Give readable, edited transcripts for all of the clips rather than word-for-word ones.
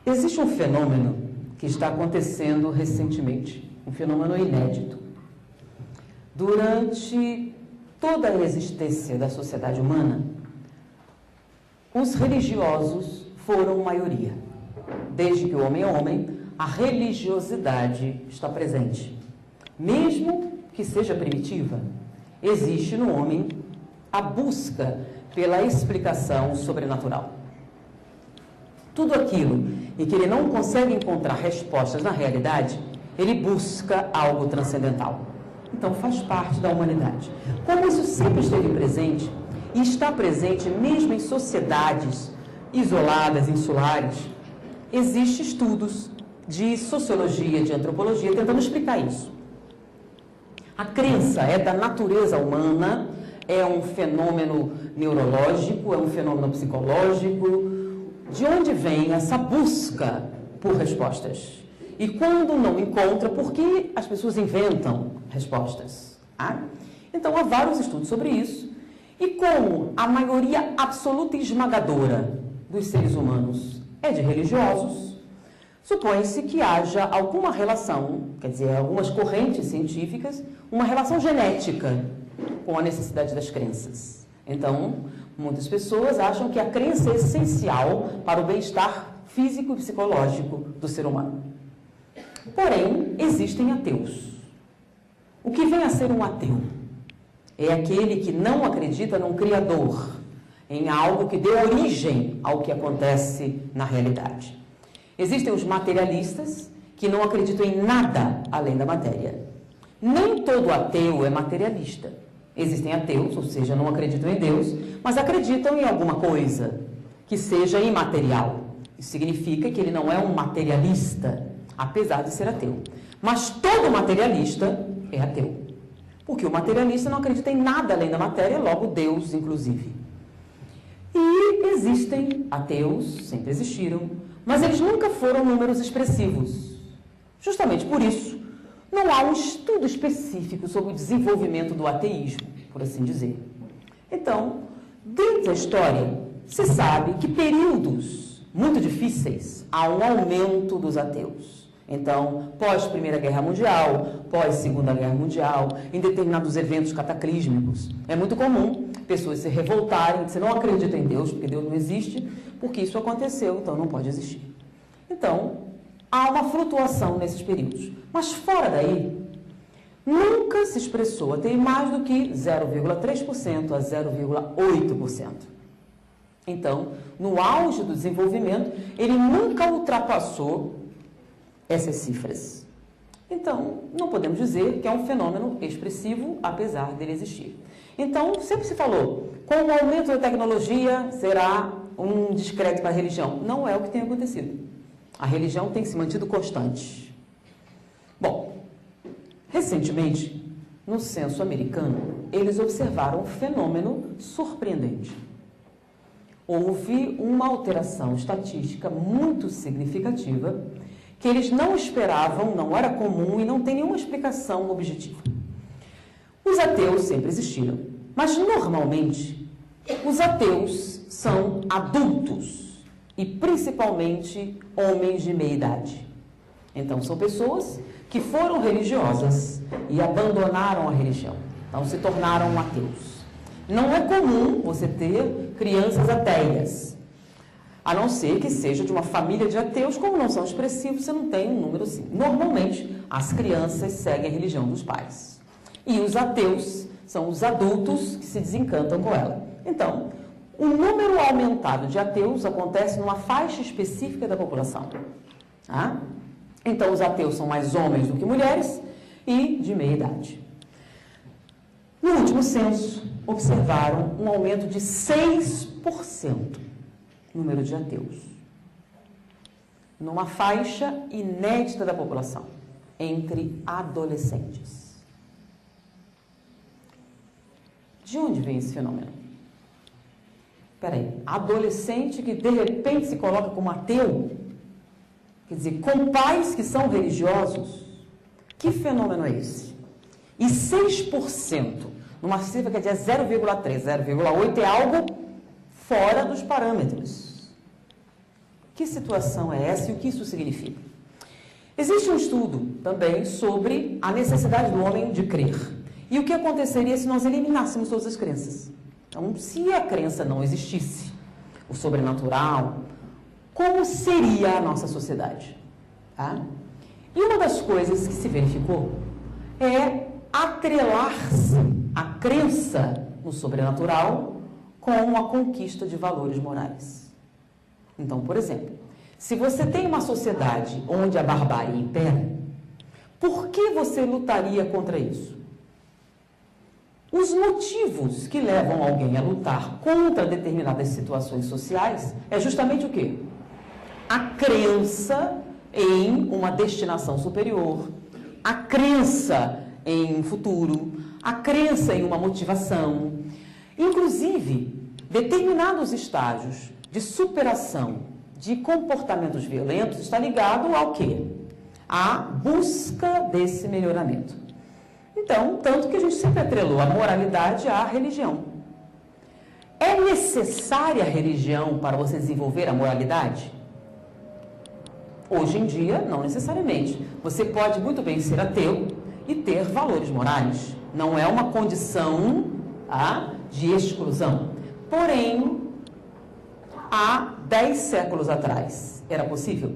Existe um fenômeno que está acontecendo recentemente, um fenômeno inédito. Durante toda a existência da sociedade humana, os religiosos foram maioria. Desde que o homem é homem, a religiosidade está presente. Mesmo que seja primitiva, existe no homem a busca pela explicação sobrenatural. Tudo aquilo em que ele não consegue encontrar respostas na realidade, ele busca algo transcendental. Então faz parte da humanidade. Como isso sempre esteve presente, e está presente mesmo em sociedades isoladas, insulares, existem estudos de sociologia, de antropologia, tentando explicar isso. A crença é da natureza humana, é um fenômeno neurológico, é um fenômeno psicológico. De onde vem essa busca por respostas? E quando não encontra, por que as pessoas inventam respostas? Então, há vários estudos sobre isso. E como a maioria absoluta e esmagadora dos seres humanos é de religiosos, supõe-se que haja alguma relação, quer dizer, algumas correntes científicas, uma relação genética com a necessidade das crenças. Então, muitas pessoas acham que a crença é essencial para o bem-estar físico e psicológico do ser humano. Porém, existem ateus. O que vem a ser um ateu? É aquele que não acredita num Criador, em algo que dê origem ao que acontece na realidade. Existem os materialistas, que não acreditam em nada além da matéria. Nem todo ateu é materialista. Existem ateus, ou seja, não acreditam em Deus, mas acreditam em alguma coisa que seja imaterial. Isso significa que ele não é um materialista, apesar de ser ateu. Mas todo materialista é ateu. Porque o materialista não acredita em nada além da matéria, logo Deus, inclusive. E existem ateus, sempre existiram, mas eles nunca foram números expressivos. Justamente por isso, não há um estudo específico sobre o desenvolvimento do ateísmo, por assim dizer. Então, dentro da história, se sabe que períodos muito difíceis há um aumento dos ateus. Então, pós-Primeira Guerra Mundial, pós-Segunda Guerra Mundial, em determinados eventos cataclísmicos, é muito comum pessoas se revoltarem, dizer, não acreditam em Deus, porque Deus não existe, porque isso aconteceu, então não pode existir. Então, há uma flutuação nesses períodos. Mas fora daí, nunca se expressou até mais do que 0,3% a 0,8%. Então, no auge do desenvolvimento, ele nunca ultrapassou essas cifras. Então, não podemos dizer que é um fenômeno expressivo, apesar dele existir. Então, sempre se falou, com o aumento da tecnologia, será um descrédito para a religião. Não é o que tem acontecido. A religião tem se mantido constante. Bom, recentemente, no censo americano, eles observaram um fenômeno surpreendente. Houve uma alteração estatística muito significativa que eles não esperavam, não era comum e não tem nenhuma explicação objetiva. Os ateus sempre existiram, mas normalmente os ateus são adultos e principalmente homens de meia idade. Então são pessoas que foram religiosas e abandonaram a religião, então se tornaram ateus. Não é comum você ter crianças ateias, a não ser que seja de uma família de ateus, como não são expressivos, você não tem um número assim. Normalmente, as crianças seguem a religião dos pais. E os ateus são os adultos que se desencantam com ela. Então, o número aumentado de ateus acontece numa faixa específica da população. Tá? Então, os ateus são mais homens do que mulheres e de meia idade. No último censo, observaram um aumento de 6% no número de ateus, numa faixa inédita da população, entre adolescentes. De onde vem esse fenômeno? Espera aí, adolescente que de repente se coloca como ateu, quer dizer, com pais que são religiosos, que fenômeno é esse? E 6%, numa cifra que é 0,3, 0,8 é algo fora dos parâmetros. Que situação é essa e o que isso significa? Existe um estudo também sobre a necessidade do homem de crer. E o que aconteceria se nós eliminássemos todas as crenças? Então, se a crença não existisse, o sobrenatural, como seria a nossa sociedade? Tá? E uma das coisas que se verificou é atrelar-se a crença no sobrenatural com a conquista de valores morais. Então, por exemplo, se você tem uma sociedade onde a barbárie impera, por que você lutaria contra isso? Os motivos que levam alguém a lutar contra determinadas situações sociais é justamente o quê? A crença em uma destinação superior, a crença em um futuro, a crença em uma motivação. Inclusive, determinados estágios de superação de comportamentos violentos está ligado ao quê? À busca desse melhoramento. Então, tanto que a gente sempre atrelou a moralidade à religião. É necessária a religião para você desenvolver a moralidade? Hoje em dia, não necessariamente. Você pode muito bem ser ateu e ter valores morais. Não é uma condição de exclusão. Porém, há 10 séculos atrás, era possível?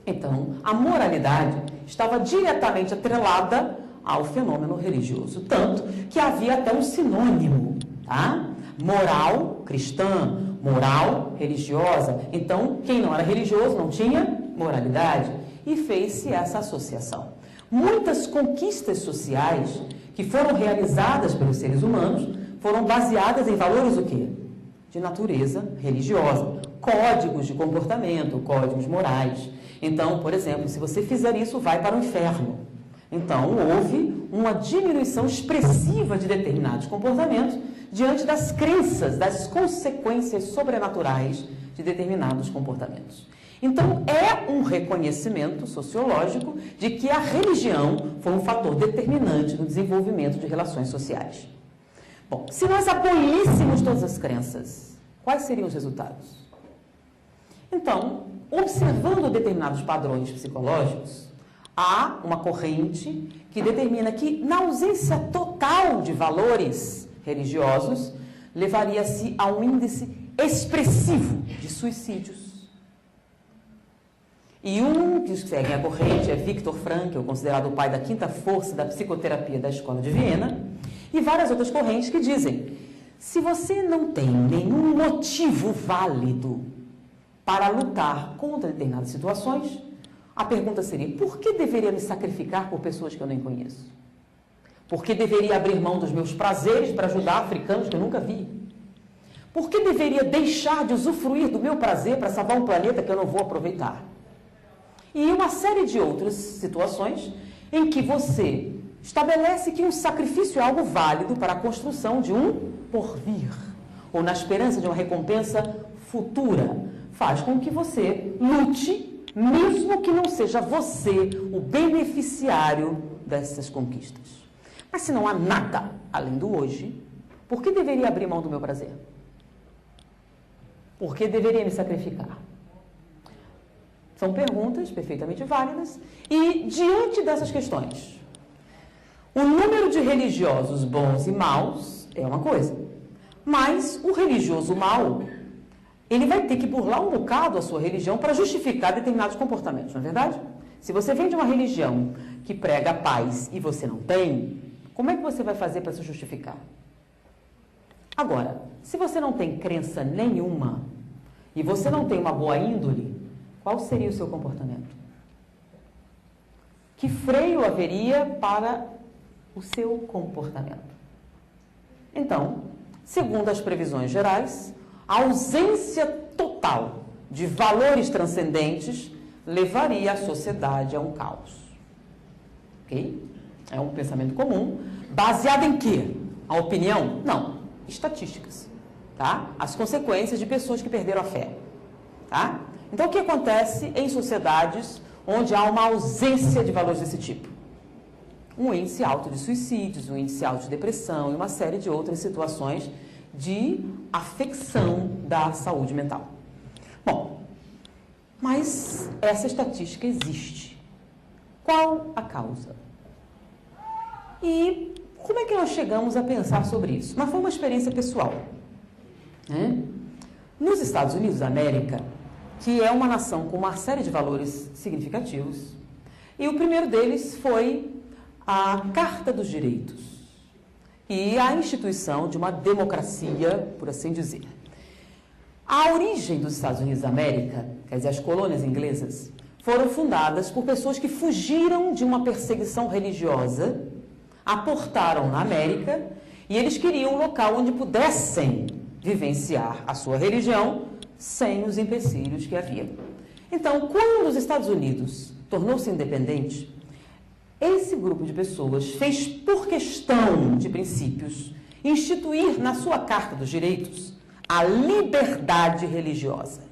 Então, a moralidade estava diretamente atrelada ao fenômeno religioso. Tanto que havia até um sinônimo, tá? Moral cristã, moral religiosa. Então, quem não era religioso não tinha moralidade. E fez-se essa associação. Muitas conquistas sociais que foram realizadas pelos seres humanos foram baseadas em valores o quê? De natureza religiosa. Códigos de comportamento, códigos morais. Então, por exemplo, se você fizer isso, vai para o inferno. Então, houve uma diminuição expressiva de determinados comportamentos diante das crenças, das consequências sobrenaturais de determinados comportamentos. Então, é um reconhecimento sociológico de que a religião foi um fator determinante no desenvolvimento de relações sociais. Bom, se nós abolíssemos todas as crenças, quais seriam os resultados? Então, observando determinados padrões psicológicos, há uma corrente que determina que, na ausência total de valores religiosos, levaria-se a um índice expressivo de suicídios. E um que segue a corrente é Viktor Frankl, considerado o pai da quinta força da psicoterapia da Escola de Viena, e várias outras correntes que dizem: se você não tem nenhum motivo válido para lutar contra determinadas situações, a pergunta seria: por que deveria me sacrificar por pessoas que eu nem conheço? Por que deveria abrir mão dos meus prazeres para ajudar africanos que eu nunca vi? Por que deveria deixar de usufruir do meu prazer para salvar um planeta que eu não vou aproveitar? E uma série de outras situações em que você estabelece que um sacrifício é algo válido para a construção de um porvir, ou na esperança de uma recompensa futura, faz com que você lute, mesmo que não seja você o beneficiário dessas conquistas. Mas se não há nada além do hoje, por que deveria abrir mão do meu prazer? Por que deveria me sacrificar? São perguntas perfeitamente válidas. E, diante dessas questões, o número de religiosos bons e maus é uma coisa. Mas o religioso mau, ele vai ter que burlar um bocado a sua religião para justificar determinados comportamentos, não é verdade? Se você vem de uma religião que prega a paz e você não tem, como é que você vai fazer para se justificar? Agora, se você não tem crença nenhuma e você não tem uma boa índole, qual seria o seu comportamento? Que freio haveria para o seu comportamento? Então, segundo as previsões gerais, a ausência total de valores transcendentes levaria a sociedade a um caos. Ok? É um pensamento comum. Baseado em quê? A opinião? Não. Estatísticas. Tá? As consequências de pessoas que perderam a fé. Tá? Então, o que acontece em sociedades onde há uma ausência de valores desse tipo? Um índice alto de suicídios, um índice alto de depressão e uma série de outras situações de afecção da saúde mental. Bom, mas essa estatística existe. Qual a causa? E como é que nós chegamos a pensar sobre isso? Mas foi uma experiência pessoal, né? Nos Estados Unidos da América, que é uma nação com uma série de valores significativos, e o primeiro deles foi a Carta dos Direitos e a instituição de uma democracia, por assim dizer. A origem dos Estados Unidos da América, quer dizer, as colônias inglesas, foram fundadas por pessoas que fugiram de uma perseguição religiosa, aportaram na América e eles queriam um local onde pudessem vivenciar a sua religião sem os empecilhos que havia. Então, quando os Estados Unidos tornou-se independente, esse grupo de pessoas fez, por questão de princípios, instituir na sua Carta dos Direitos a liberdade religiosa.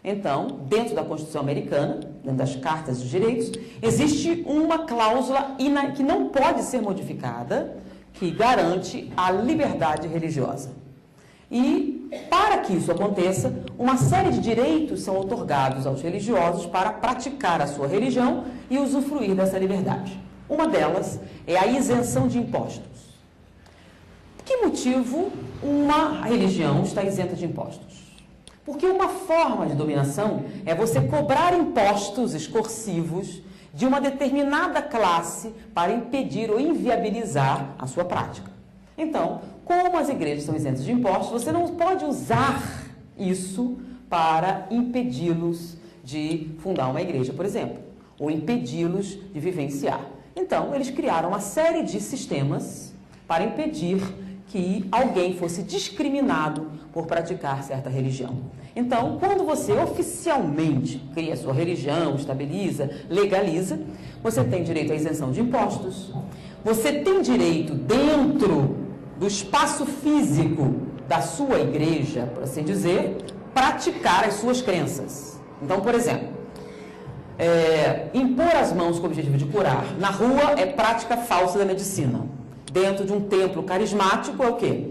Então, dentro da Constituição Americana, dentro das Cartas dos Direitos, existe uma cláusula que não pode ser modificada, que garante a liberdade religiosa. E, para que isso aconteça, uma série de direitos são outorgados aos religiosos para praticar a sua religião e usufruir dessa liberdade. Uma delas é a isenção de impostos. Por que motivo uma religião está isenta de impostos? Porque uma forma de dominação é você cobrar impostos extorsivos de uma determinada classe para impedir ou inviabilizar a sua prática. Então, como as igrejas são isentas de impostos, você não pode usar isso para impedi-los de fundar uma igreja, por exemplo, ou impedi-los de vivenciar. Então, eles criaram uma série de sistemas para impedir que alguém fosse discriminado por praticar certa religião. Então, quando você oficialmente cria a sua religião, estabiliza, legaliza, você tem direito à isenção de impostos, você tem direito, dentro do espaço físico da sua igreja, por assim dizer, praticar as suas crenças. Então, por exemplo, impor as mãos com o objetivo de curar na rua é prática falsa da medicina. Dentro de um templo carismático é o quê?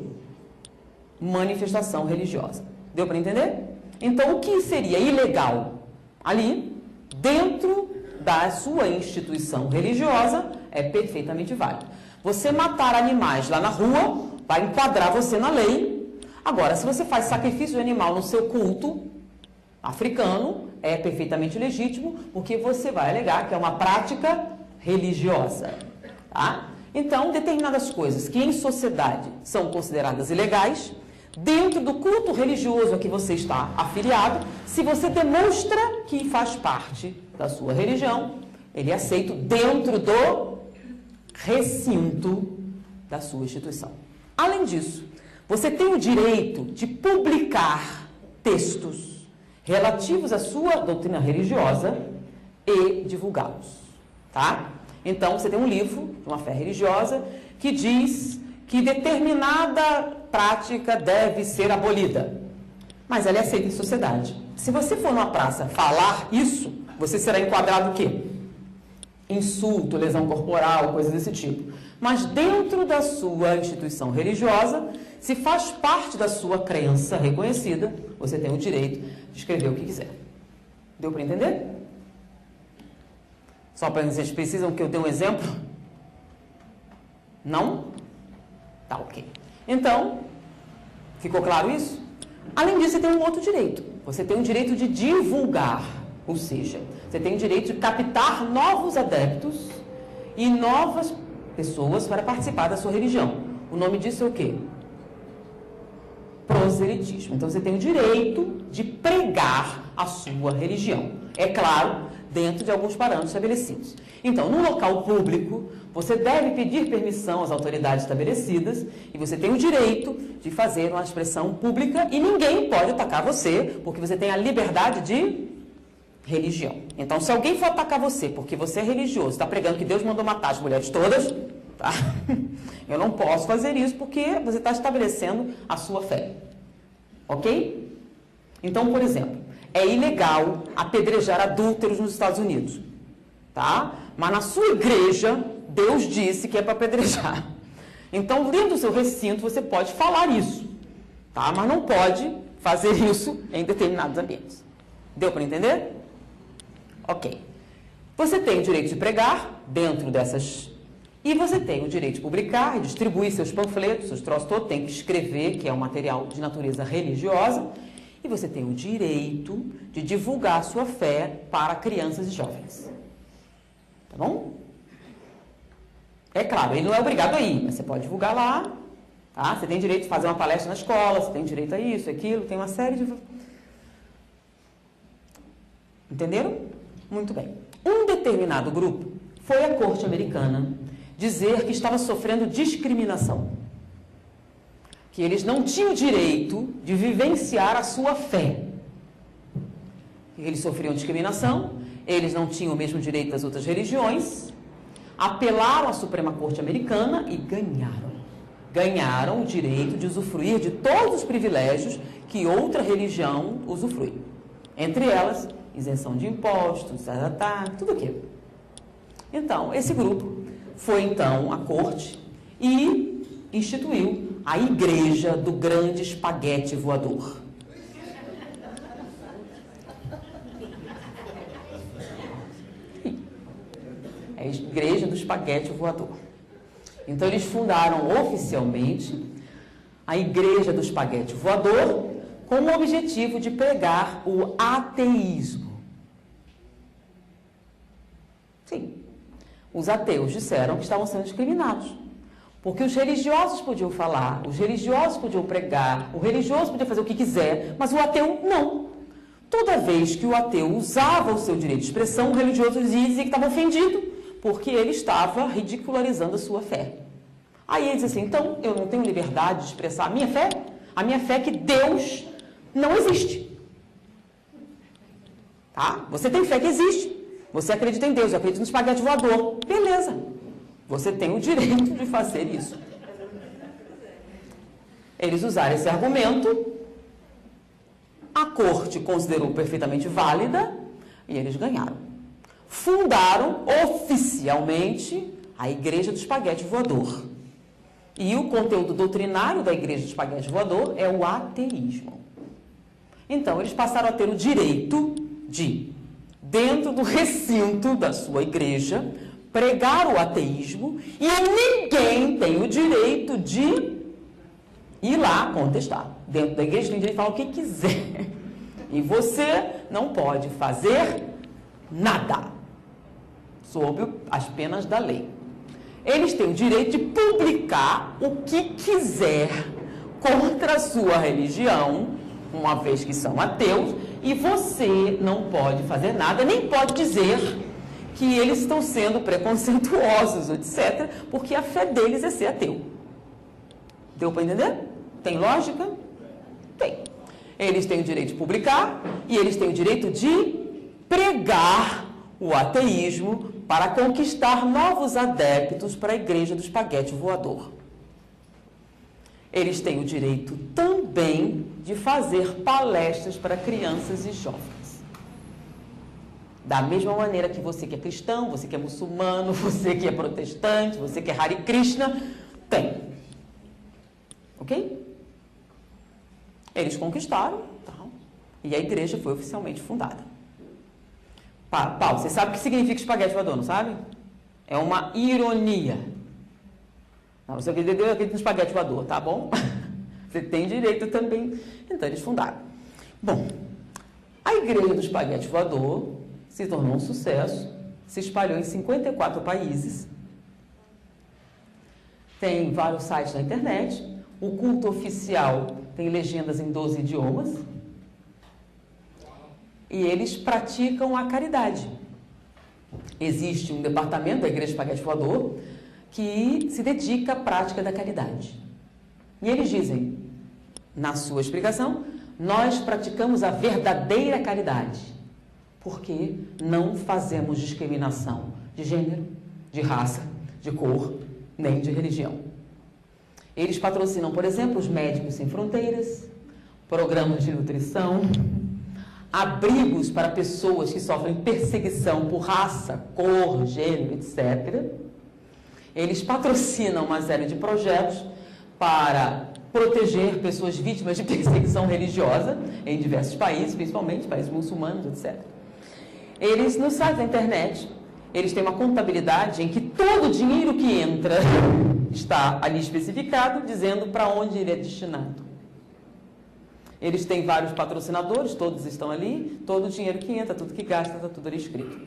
Manifestação religiosa. Deu para entender? Então, o que seria ilegal ali, dentro da sua instituição religiosa, é perfeitamente válido. Você matar animais lá na rua vai enquadrar você na lei. Agora, se você faz sacrifício de animal no seu culto africano, é perfeitamente legítimo, porque você vai alegar que é uma prática religiosa, tá? Então, determinadas coisas que em sociedade são consideradas ilegais, dentro do culto religioso a que você está afiliado, se você demonstra que faz parte da sua religião, ele é aceito dentro do recinto da sua instituição. Além disso, você tem o direito de publicar textos relativos à sua doutrina religiosa e divulgá-los, tá? Então, você tem um livro de uma fé religiosa que diz que determinada prática deve ser abolida, mas ela é aceita em sociedade. Se você for numa praça falar isso, você será enquadrado o quê? Insulto, lesão corporal, coisas desse tipo. Mas dentro da sua instituição religiosa, se faz parte da sua crença reconhecida, você tem o direito de escrever o que quiser. Deu para entender? Só para vocês precisam que eu dê um exemplo? Não? Tá, ok. Então, ficou claro isso? Além disso, você tem um outro direito. Você tem o direito de divulgar, ou seja, você tem o direito de captar novos adeptos e novas pessoas para participar da sua religião. O nome disso é o quê? Proselitismo. Então, você tem o direito de pregar a sua religião. É claro, dentro de alguns parâmetros estabelecidos. Então, no local público, você deve pedir permissão às autoridades estabelecidas e você tem o direito de fazer uma expressão pública e ninguém pode atacar você, porque você tem a liberdade de religião. Então, se alguém for atacar você porque você é religioso, está pregando que Deus mandou matar as mulheres todas, tá? Eu não posso fazer isso porque você está estabelecendo a sua fé. Ok? Então, por exemplo, é ilegal apedrejar adúlteros nos Estados Unidos, tá? Mas na sua igreja, Deus disse que é para apedrejar. Então, dentro do seu recinto, você pode falar isso, tá? Mas não pode fazer isso em determinados ambientes. Deu para entender? Ok. Você tem o direito de pregar dentro dessas... E você tem o direito de publicar e distribuir seus panfletos, seus troços todos, tem que escrever, que é um material de natureza religiosa, e você tem o direito de divulgar a sua fé para crianças e jovens. Tá bom? É claro, ele não é obrigado a ir, mas você pode divulgar lá, tá? Você tem direito de fazer uma palestra na escola, você tem direito a isso, aquilo, tem uma série de... Entenderam? Muito bem. Um determinado grupo foi à corte americana dizer que estava sofrendo discriminação, que eles não tinham direito de vivenciar a sua fé. Eles sofriam discriminação, eles não tinham o mesmo direito das outras religiões, apelaram à Suprema Corte Americana e ganharam. Ganharam o direito de usufruir de todos os privilégios que outra religião usufrui. Entre elas, isenção de impostos, tudo aquilo. Então, esse grupo foi então à corte e instituiu a Igreja do Grande Espaguete Voador. É a Igreja do Espaguete Voador. Então, eles fundaram oficialmente a Igreja do Espaguete Voador com o objetivo de pregar o ateísmo. Sim. Os ateus disseram que estavam sendo discriminados, porque os religiosos podiam falar, os religiosos podiam pregar, o religioso podia fazer o que quiser, mas o ateu não. Toda vez que o ateu usava o seu direito de expressão, o religioso dizia que estava ofendido, porque ele estava ridicularizando a sua fé. Aí ele diz assim, então eu não tenho liberdade de expressar a minha fé? A minha fé é que Deus não existe. Tá? Você tem fé que existe. Você acredita em Deus, eu acredito no espaguete voador. Beleza. Você tem o direito de fazer isso. Eles usaram esse argumento, a corte considerou perfeitamente válida e eles ganharam. Fundaram oficialmente a Igreja do Espaguete Voador. E o conteúdo doutrinário da Igreja do Espaguete Voador é o ateísmo. Então, eles passaram a ter o direito de, dentro do recinto da sua igreja, pregar o ateísmo e ninguém tem o direito de ir lá contestar. Dentro da igreja tem direito de falar o que quiser. E você não pode fazer nada sob as penas da lei. Eles têm o direito de publicar o que quiser contra a sua religião, uma vez que são ateus, e você não pode fazer nada, nem pode dizer que eles estão sendo preconceituosos, etc., porque a fé deles é ser ateu. Deu para entender? Tem lógica? Tem. Eles têm o direito de publicar e eles têm o direito de pregar o ateísmo para conquistar novos adeptos para a Igreja do Espaguete Voador. Eles têm o direito também de fazer palestras para crianças e jovens. Da mesma maneira que você que é cristão, você que é muçulmano, você que é protestante, você que é Hare Krishna, tem. Ok? Eles conquistaram, tá? E a igreja foi oficialmente fundada. Paulo, você sabe o que significa espaguete voador, não sabe? É uma ironia. Não, você acredita no espaguete voador, tá bom? Você tem direito também. Então, eles fundaram. Bom, a Igreja do Espaguete Voador se tornou um sucesso, se espalhou em 54 países, tem vários sites na internet, o culto oficial tem legendas em 12 idiomas, e eles praticam a caridade. Existe um departamento da Igreja do Espaguete Voador que se dedica à prática da caridade. E eles dizem, na sua explicação, nós praticamos a verdadeira caridade, porque não fazemos discriminação de gênero, de raça, de cor, nem de religião. Eles patrocinam, por exemplo, os Médicos Sem Fronteiras, programas de nutrição, abrigos para pessoas que sofrem perseguição por raça, cor, gênero, etc. Eles patrocinam uma série de projetos para proteger pessoas vítimas de perseguição religiosa em diversos países, principalmente países muçulmanos, etc. Eles, no site da internet, eles têm uma contabilidade em que todo o dinheiro que entra está ali especificado, dizendo para onde ele é destinado. Eles têm vários patrocinadores, todos estão ali, todo o dinheiro que entra, tudo que gasta, está tudo ali escrito.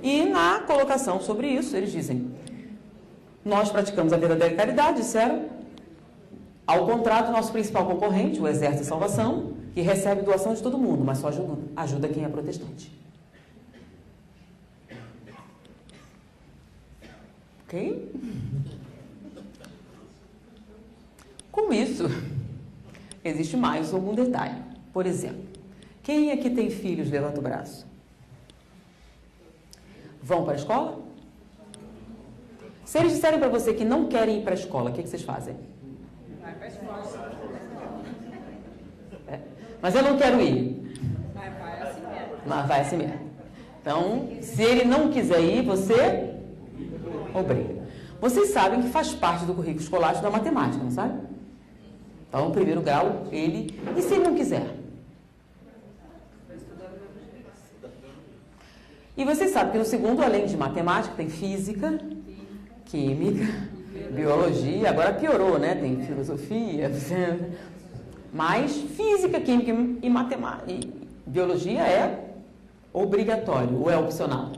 E na colocação sobre isso, eles dizem: nós praticamos a verdadeira caridade, disseram, ao contrário do nosso principal concorrente, o Exército de Salvação, que recebe doação de todo mundo, mas só ajuda quem é protestante. Ok? Com isso, existe mais algum detalhe. Por exemplo, quem aqui tem filhos, levanta o braço. Vão para a escola? Se eles disserem para você que não querem ir para a escola, o que vocês fazem? Vai para a escola. Mas eu não quero ir. Vai assim mesmo. Mas vai assim mesmo. Então, se ele não quiser ir, você obriga. Vocês sabem que faz parte do currículo escolar estudar matemática, não sabe? Então, no primeiro grau, ele... E se ele não quiser? E vocês sabem que no segundo, além de matemática, tem física, química, biologia. Agora piorou, né? Tem filosofia. Mas física, química e matemática e biologia é obrigatório ou é opcional?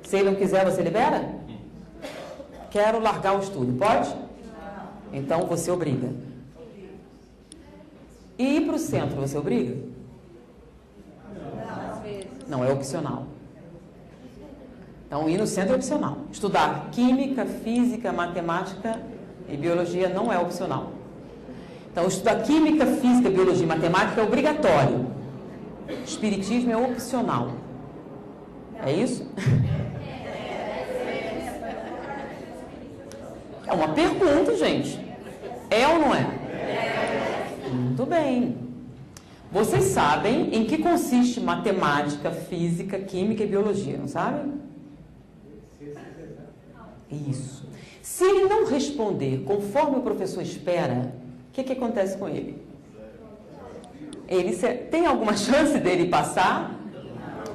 Se ele não quiser, você libera? Quero largar o estudo, pode? Então você obriga. E ir para o centro, você obriga? Não, é opcional. Então ir no centro é opcional. Estudar química, física, matemática e biologia não é opcional. Então, estudar química, física, biologia e matemática é obrigatório. Espiritismo é opcional. É isso? É uma pergunta, gente. É ou não é? Muito bem. Vocês sabem em que consiste matemática, física, química e biologia, não sabem? Isso. Se ele não responder conforme o professor espera, o que acontece com ele? Tem alguma chance dele passar?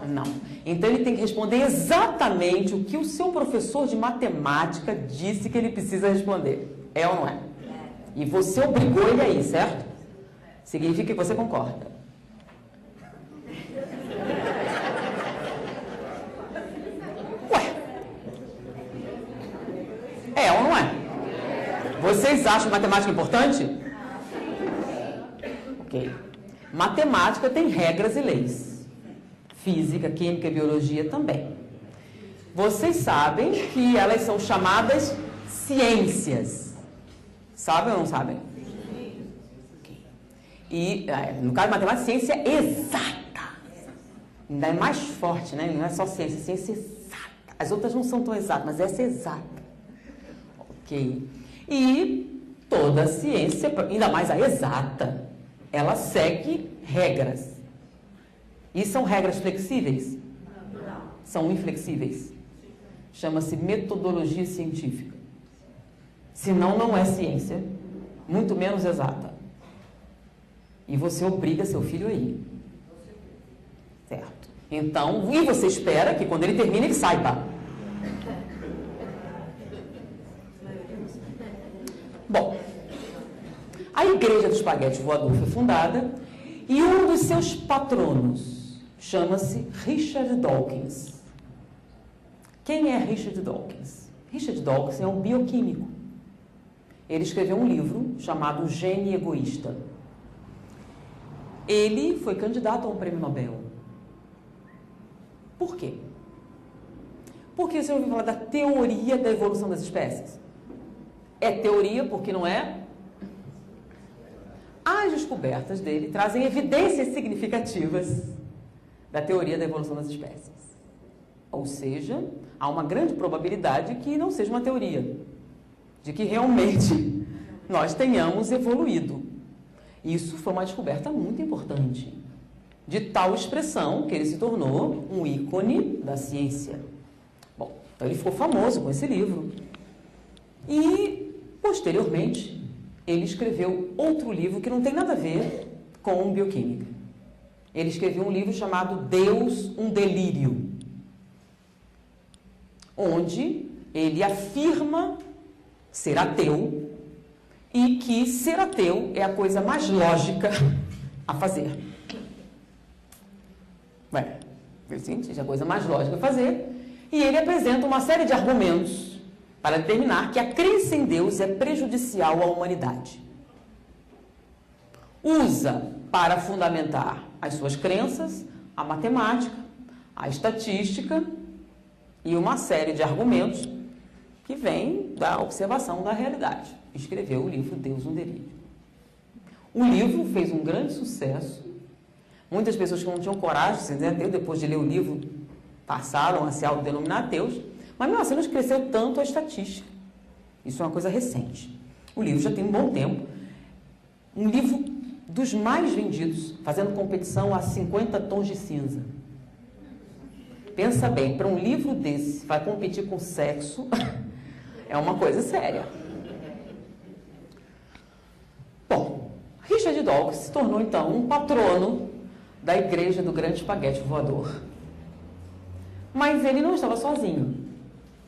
Não. Então ele tem que responder exatamente o que o seu professor de matemática disse que ele precisa responder. É ou não é? E você obrigou ele aí, certo? Significa que você concorda. Ué. É ou não é? Vocês acham matemática importante? Ok. Matemática tem regras e leis. Física, química e biologia também. Vocês sabem que elas são chamadas ciências. Sabem ou não sabem? Okay. E, no caso de matemática, ciência exata. Ainda é mais forte, né? Não é só ciência, ciência exata. As outras não são tão exatas, mas essa é exata. Ok. E toda ciência, ainda mais a exata, ela segue regras. E são regras flexíveis? Não. São inflexíveis. Chama-se metodologia científica. Senão, não é ciência, muito menos exata. E você obriga seu filho a ir. Certo. Então, e você espera que quando ele termine, ele saiba. Bom, a Igreja do Espaguete Voador foi fundada e um dos seus patronos chama-se Richard Dawkins. Quem é Richard Dawkins? Richard Dawkins é um bioquímico. Ele escreveu um livro chamado O Gene Egoísta. Ele foi candidato a um prêmio Nobel. Por quê? Porque você ouviu falar da teoria da evolução das espécies? É teoria porque não é? As descobertas dele trazem evidências significativas da teoria da evolução das espécies. Ou seja, há uma grande probabilidade que não seja uma teoria, de que realmente nós tenhamos evoluído. Isso foi uma descoberta muito importante, de tal expressão que ele se tornou um ícone da ciência. Bom, então ele ficou famoso com esse livro. E, posteriormente, ele escreveu outro livro que não tem nada a ver com bioquímica. Ele escreveu um livro chamado Deus, um Delírio, onde ele afirma ser ateu e que ser ateu é a coisa mais lógica a fazer. Ué, é a coisa mais lógica a fazer. E ele apresenta uma série de argumentos para determinar que a crença em Deus é prejudicial à humanidade. Usa para fundamentar as suas crenças a matemática, a estatística e uma série de argumentos que vêm da observação da realidade. Escreveu o livro Deus, um Delírio. O livro fez um grande sucesso. Muitas pessoas que não tinham coragem de ser ateu, depois de ler o livro, passaram a se autodenominar ateus. Mas mesmo assim não cresceu tanto a estatística. Isso é uma coisa recente. O livro já tem um bom tempo. Um livro dos mais vendidos, fazendo competição a 50 tons de cinza. Pensa bem, para um livro desse, vai competir com sexo, é uma coisa séria. Bom, Richard Dawkins se tornou, então, um patrono da Igreja do Grande Espaguete Voador. Mas ele não estava sozinho.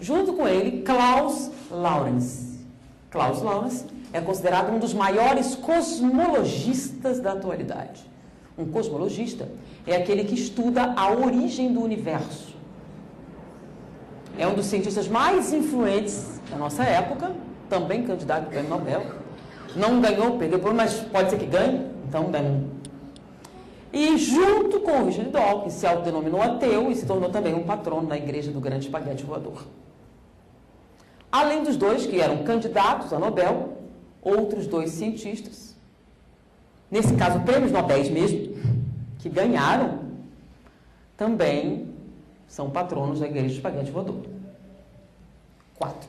Junto com ele, Klaus Lawrence. Klaus Lawrence é considerado um dos maiores cosmologistas da atualidade. Um cosmologista é aquele que estuda a origem do universo. É um dos cientistas mais influentes da nossa época, também candidato ao Prêmio Nobel. Não ganhou, perdeu por, mas pode ser que ganhe, então ganhou. E junto com Richard Dawkins, se autodenominou ateu e se tornou também um patrono da Igreja do Grande Espaguete Voador. Além dos dois que eram candidatos a Nobel, outros dois cientistas, nesse caso prêmios Nobel mesmo, que ganharam, também são patronos da Igreja do Espaguete Voador. 4.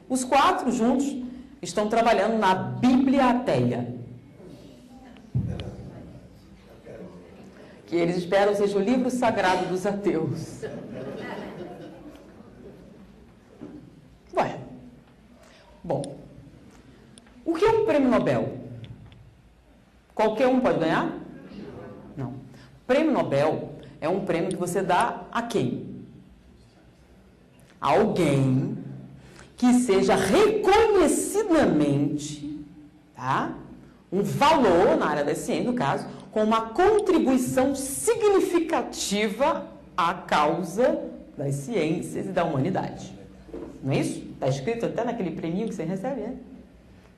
Os 4 juntos estão trabalhando na Bíblia Ateia, que eles esperam seja o livro sagrado dos ateus. Ué, bom, o que é um prêmio Nobel? Qualquer um pode ganhar? Não. Prêmio Nobel é um prêmio que você dá a quem? A alguém que seja reconhecidamente, tá? Um valor na área da ciência, no caso, com uma contribuição significativa à causa das ciências e da humanidade. Não é isso? Está escrito até naquele prêmio que você recebe, né?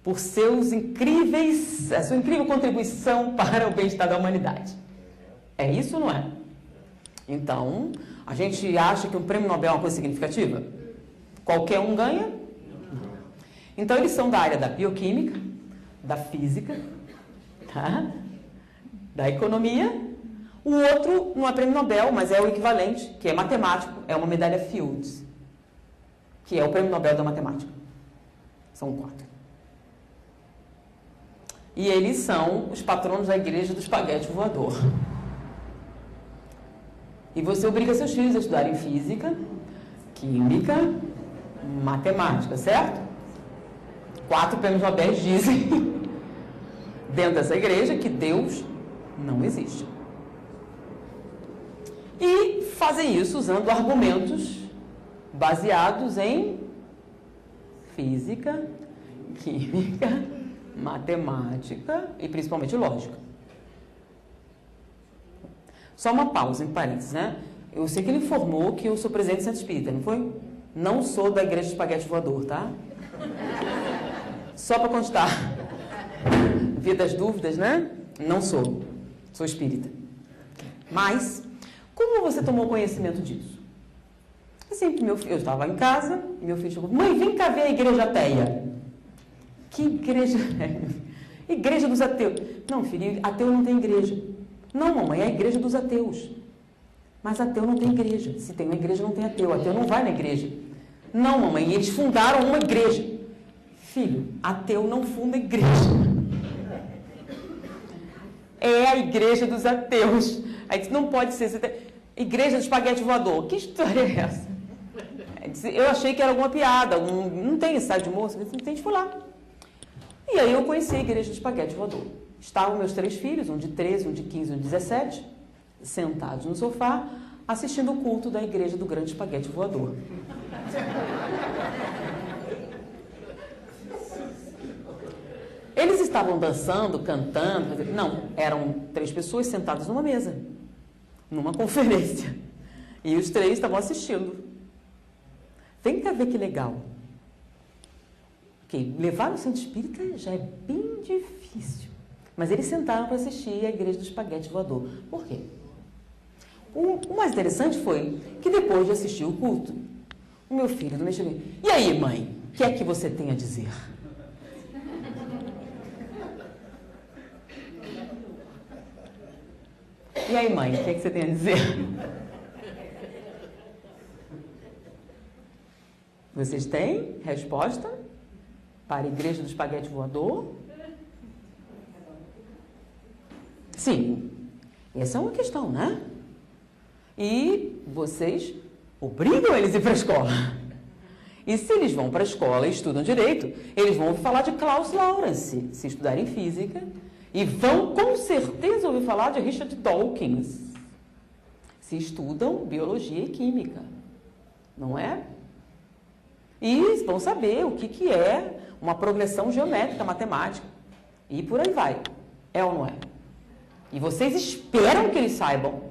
Por seus incríveis, a sua incrível contribuição para o bem-estar da humanidade. É isso ou não é? Então, a gente acha que um prêmio Nobel é uma coisa significativa? Qualquer um ganha? Então, eles são da área da bioquímica, da física, tá? Da economia. O outro não é prêmio Nobel, mas é o equivalente, que é matemático, é uma medalha Fields, que é o prêmio Nobel da matemática. São 4. E eles são os patronos da Igreja do Espaguete Voador. E você obriga seus filhos a estudarem física, química, matemática, certo? 4 prêmios Nobel dizem, dentro dessa igreja, que Deus não existe. E fazem isso usando argumentos baseados em física, química, matemática e principalmente lógica. Só uma pausa em parênteses, né? Eu sei que ele informou que eu sou presidente do Centro Espírita, não foi? Não sou da Igreja do Espaguete Voador, tá? Só para constar. Via das dúvidas, né? Não sou. Sou espírita. Mas, como você tomou conhecimento disso? Assim, eu estava em casa, e meu filho chegou, mãe, vem cá ver a igreja ateia. Que igreja é? Igreja dos ateus. Não, filho, ateu não tem igreja. Não, mamãe, é a igreja dos ateus. Mas ateu não tem igreja. Se tem uma igreja, não tem ateu. Ateu não vai na igreja. Não, mamãe, eles fundaram uma igreja. Filho, ateu não funda igreja. É a igreja dos ateus. Aí disse, não pode ser. Igreja do Espaguete Voador. Que história é essa? Eu achei que era alguma piada. Não tem ensaio de moça. Não tem de falar. E aí eu conheci a igreja do espaguete voador. Estavam meus 3 filhos, um de 13, um de 15, um de 17, sentados no sofá, assistindo o culto da igreja do grande espaguete voador. Eles estavam dançando, cantando, não, eram 3 pessoas sentadas numa mesa, numa conferência, e os 3 estavam assistindo. Vem cá ver que legal. Okay, levar o centro espírita já é bem difícil, mas eles sentaram para assistir a igreja do espaguete voador. Por quê? O mais interessante foi que depois de assistir o culto, o meu filho me chegou: e aí, mãe, o que é que você tem a dizer? E aí, mãe, o que é que você tem a dizer? Vocês têm resposta para a igreja do espaguete voador? Sim, essa é uma questão, né? E vocês obrigam eles a ir para a escola. E se eles vão para a escola e estudam direito, eles vão ouvir falar de Klaus Lawrence, se estudarem física, e vão com certeza ouvir falar de Richard Dawkins, se estudam biologia e química, não é? E vão saber o que é uma progressão geométrica, matemática, e por aí vai. É ou não é? E vocês esperam que eles saibam.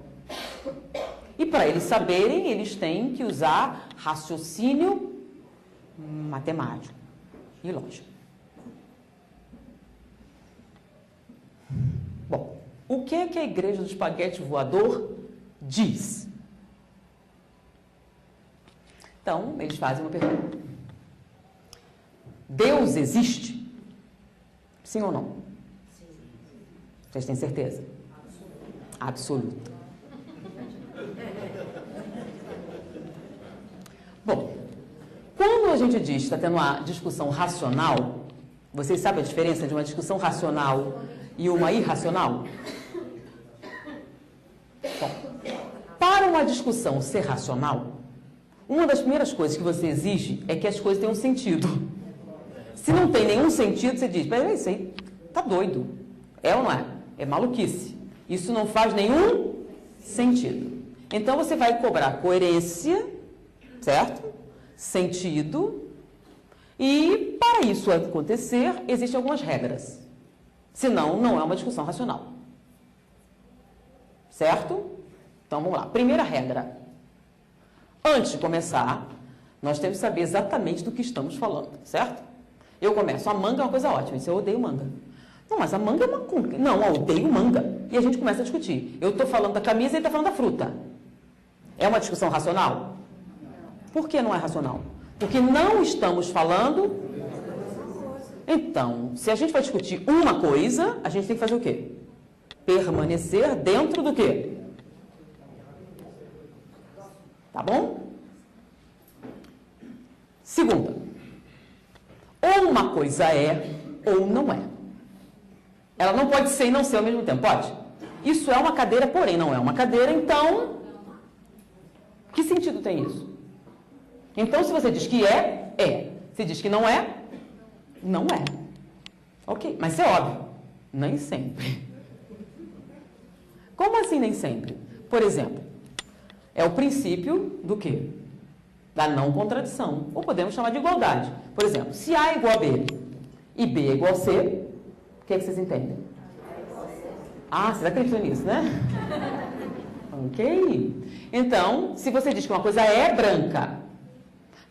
E para eles saberem, eles têm que usar raciocínio matemático e lógico. Bom, o que é que a igreja do espaguete voador diz? Então, eles fazem uma pergunta. Deus existe? Sim ou não? Vocês têm certeza? Absoluta. Bom, quando a gente diz que está tendo uma discussão racional, vocês sabem a diferença de uma discussão racional e uma irracional? Bom, para uma discussão ser racional, uma das primeiras coisas que você exige é que as coisas tenham sentido. Se não tem nenhum sentido, você diz: peraí, isso aí tá doido. É ou não é? É maluquice. Isso não faz nenhum sentido. Então você vai cobrar coerência, certo? Sentido. E para isso acontecer, existem algumas regras. Senão, não é uma discussão racional. Certo? Então vamos lá. Primeira regra. Antes de começar, nós temos que saber exatamente do que estamos falando, certo? Eu começo: a manga é uma coisa ótima, isso eu odeio manga. Não, mas a manga é uma... Não, eu odeio manga. E a gente começa a discutir. Eu estou falando da camisa e ele está falando da fruta. É uma discussão racional? Por que não é racional? Porque não estamos falando... Então, se a gente vai discutir uma coisa, a gente tem que fazer o quê? Permanecer dentro do quê? Tá bom? Segunda. Ou uma coisa é, ou não é. Ela não pode ser e não ser ao mesmo tempo, pode? Isso é uma cadeira, porém não é uma cadeira, então... Que sentido tem isso? Então, se você diz que é, é. Se diz que não é, não é. Ok, mas isso é óbvio. Nem sempre. Como assim nem sempre? Por exemplo, é o princípio do quê? Da não contradição. Ou podemos chamar de igualdade. Por exemplo, se A é igual a B e B é igual a C, o que é que vocês entendem? Ah, vocês acreditam nisso, né? Ok. Então, se você diz que uma coisa é branca,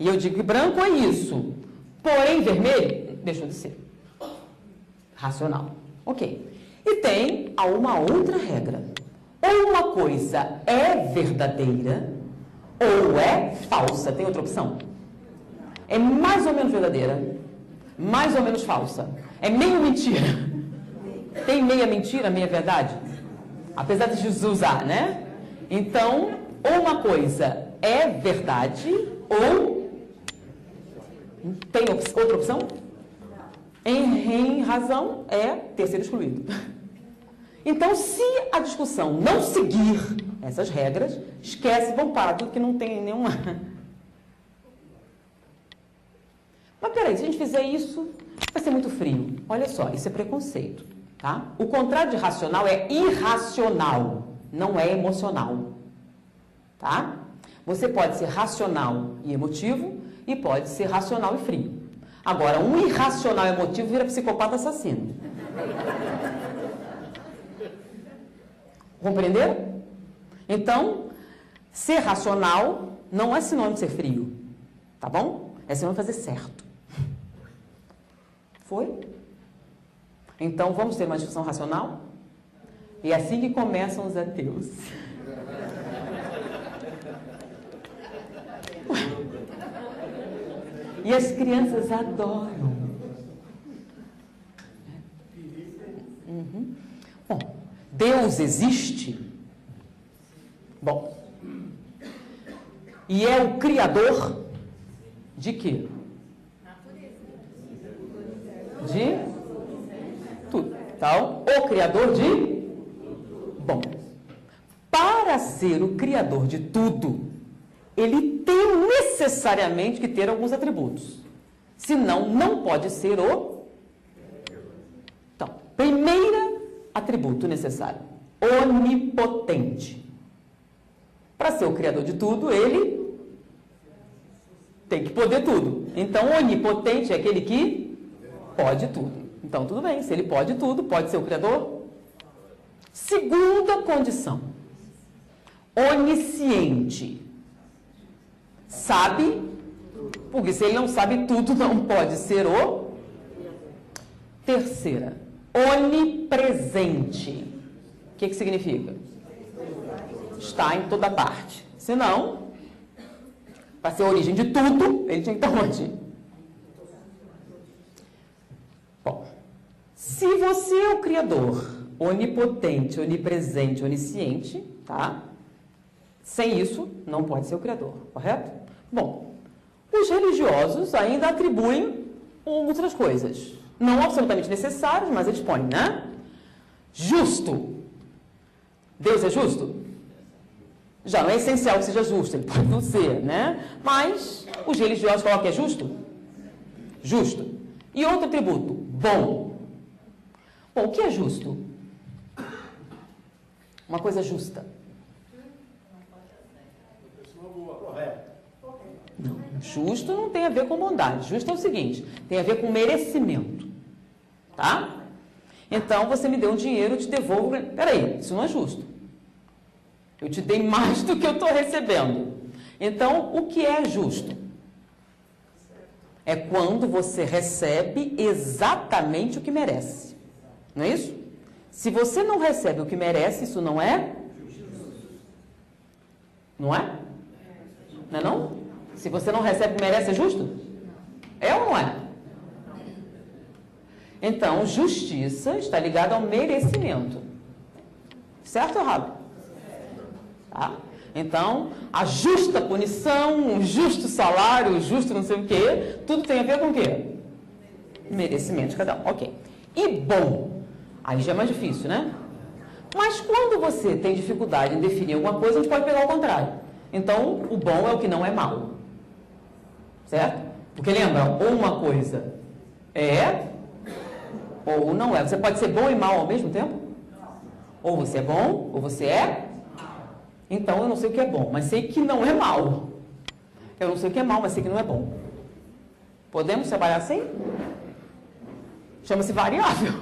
e eu digo que branco é isso, porém vermelho, deixou de ser. Racional. Ok. E tem uma outra regra. Ou uma coisa é verdadeira, ou é falsa. Tem outra opção? É mais ou menos verdadeira, mais ou menos falsa. É meio mentira. Tem meia mentira, meia verdade? Apesar de Jesus usar, né? Então, ou uma coisa é verdade, ou... Tem outra opção? Em razão é terceiro excluído. Então, se a discussão não seguir essas regras, esquece, vão parar tudo que não tem nenhuma... Mas peraí, se a gente fizer isso, vai ser muito frio. Olha só, isso é preconceito, tá? O contrário de racional é irracional, não é emocional, tá? Você pode ser racional e emotivo e pode ser racional e frio. Agora, um irracional emotivo vira psicopata assassino. Compreenderam? Então, ser racional não é sinônimo de ser frio, tá bom? É sinônimo de fazer certo. Foi? Então, vamos ter uma discussão racional? E é assim que começam os ateus. E as crianças adoram. Uhum. Bom, Deus existe? Bom. E é o criador de quê? De tudo. Então, o criador de... Bom, para ser o criador de tudo, ele tem necessariamente que ter alguns atributos. Senão, não pode ser o... Então, primeiro atributo necessário, onipotente. Para ser o criador de tudo, ele tem que poder tudo. Então, onipotente é aquele que pode tudo. Então, tudo bem, se ele pode tudo, pode ser o criador. Segunda condição, onisciente. Sabe, porque se ele não sabe tudo, não pode ser o... Terceira, onipresente. O que significa? Está em toda parte. Senão, para ser a origem de tudo, ele tinha que estar onde? Bom, se você é o criador, onipotente, onipresente, onisciente, tá? Sem isso, não pode ser o criador, correto? Bom, os religiosos ainda atribuem outras coisas. Não absolutamente necessárias, mas eles põem, né? Justo. Deus é justo? Já não é essencial que seja justo, ele pode não ser, né? Mas os religiosos colocam que é justo? Justo. E outro atributo, bom. Bom, o que é justo? Uma coisa justa. Não, justo não tem a ver com bondade. Justo é o seguinte, tem a ver com merecimento. Tá? Então, você me deu um dinheiro, eu te devolvo. Peraí, isso não é justo. Eu te dei mais do que eu estou recebendo. Então, o que é justo? É quando você recebe exatamente o que merece. Não é isso? Se você não recebe o que merece, isso não é? Não é? Não é não? Se você não recebe o que merece, é justo? É ou não é? Então, justiça está ligada ao merecimento. Certo ou errado? Tá? Então, a justa punição, o justo salário, o justo não sei o quê, tudo tem a ver com o quê? Merecimento de cada um. Ok. E bom? Aí já é mais difícil, né? Mas quando você tem dificuldade em definir alguma coisa, a gente pode pegar o contrário. Então, o bom é o que não é mal. Certo? Porque lembra, ou uma coisa é, ou não é. Você pode ser bom e mal ao mesmo tempo? Ou você é bom, ou você é... Então, eu não sei o que é bom, mas sei que não é mal. Eu não sei o que é mal, mas sei que não é bom. Podemos trabalhar assim? Chama-se variável.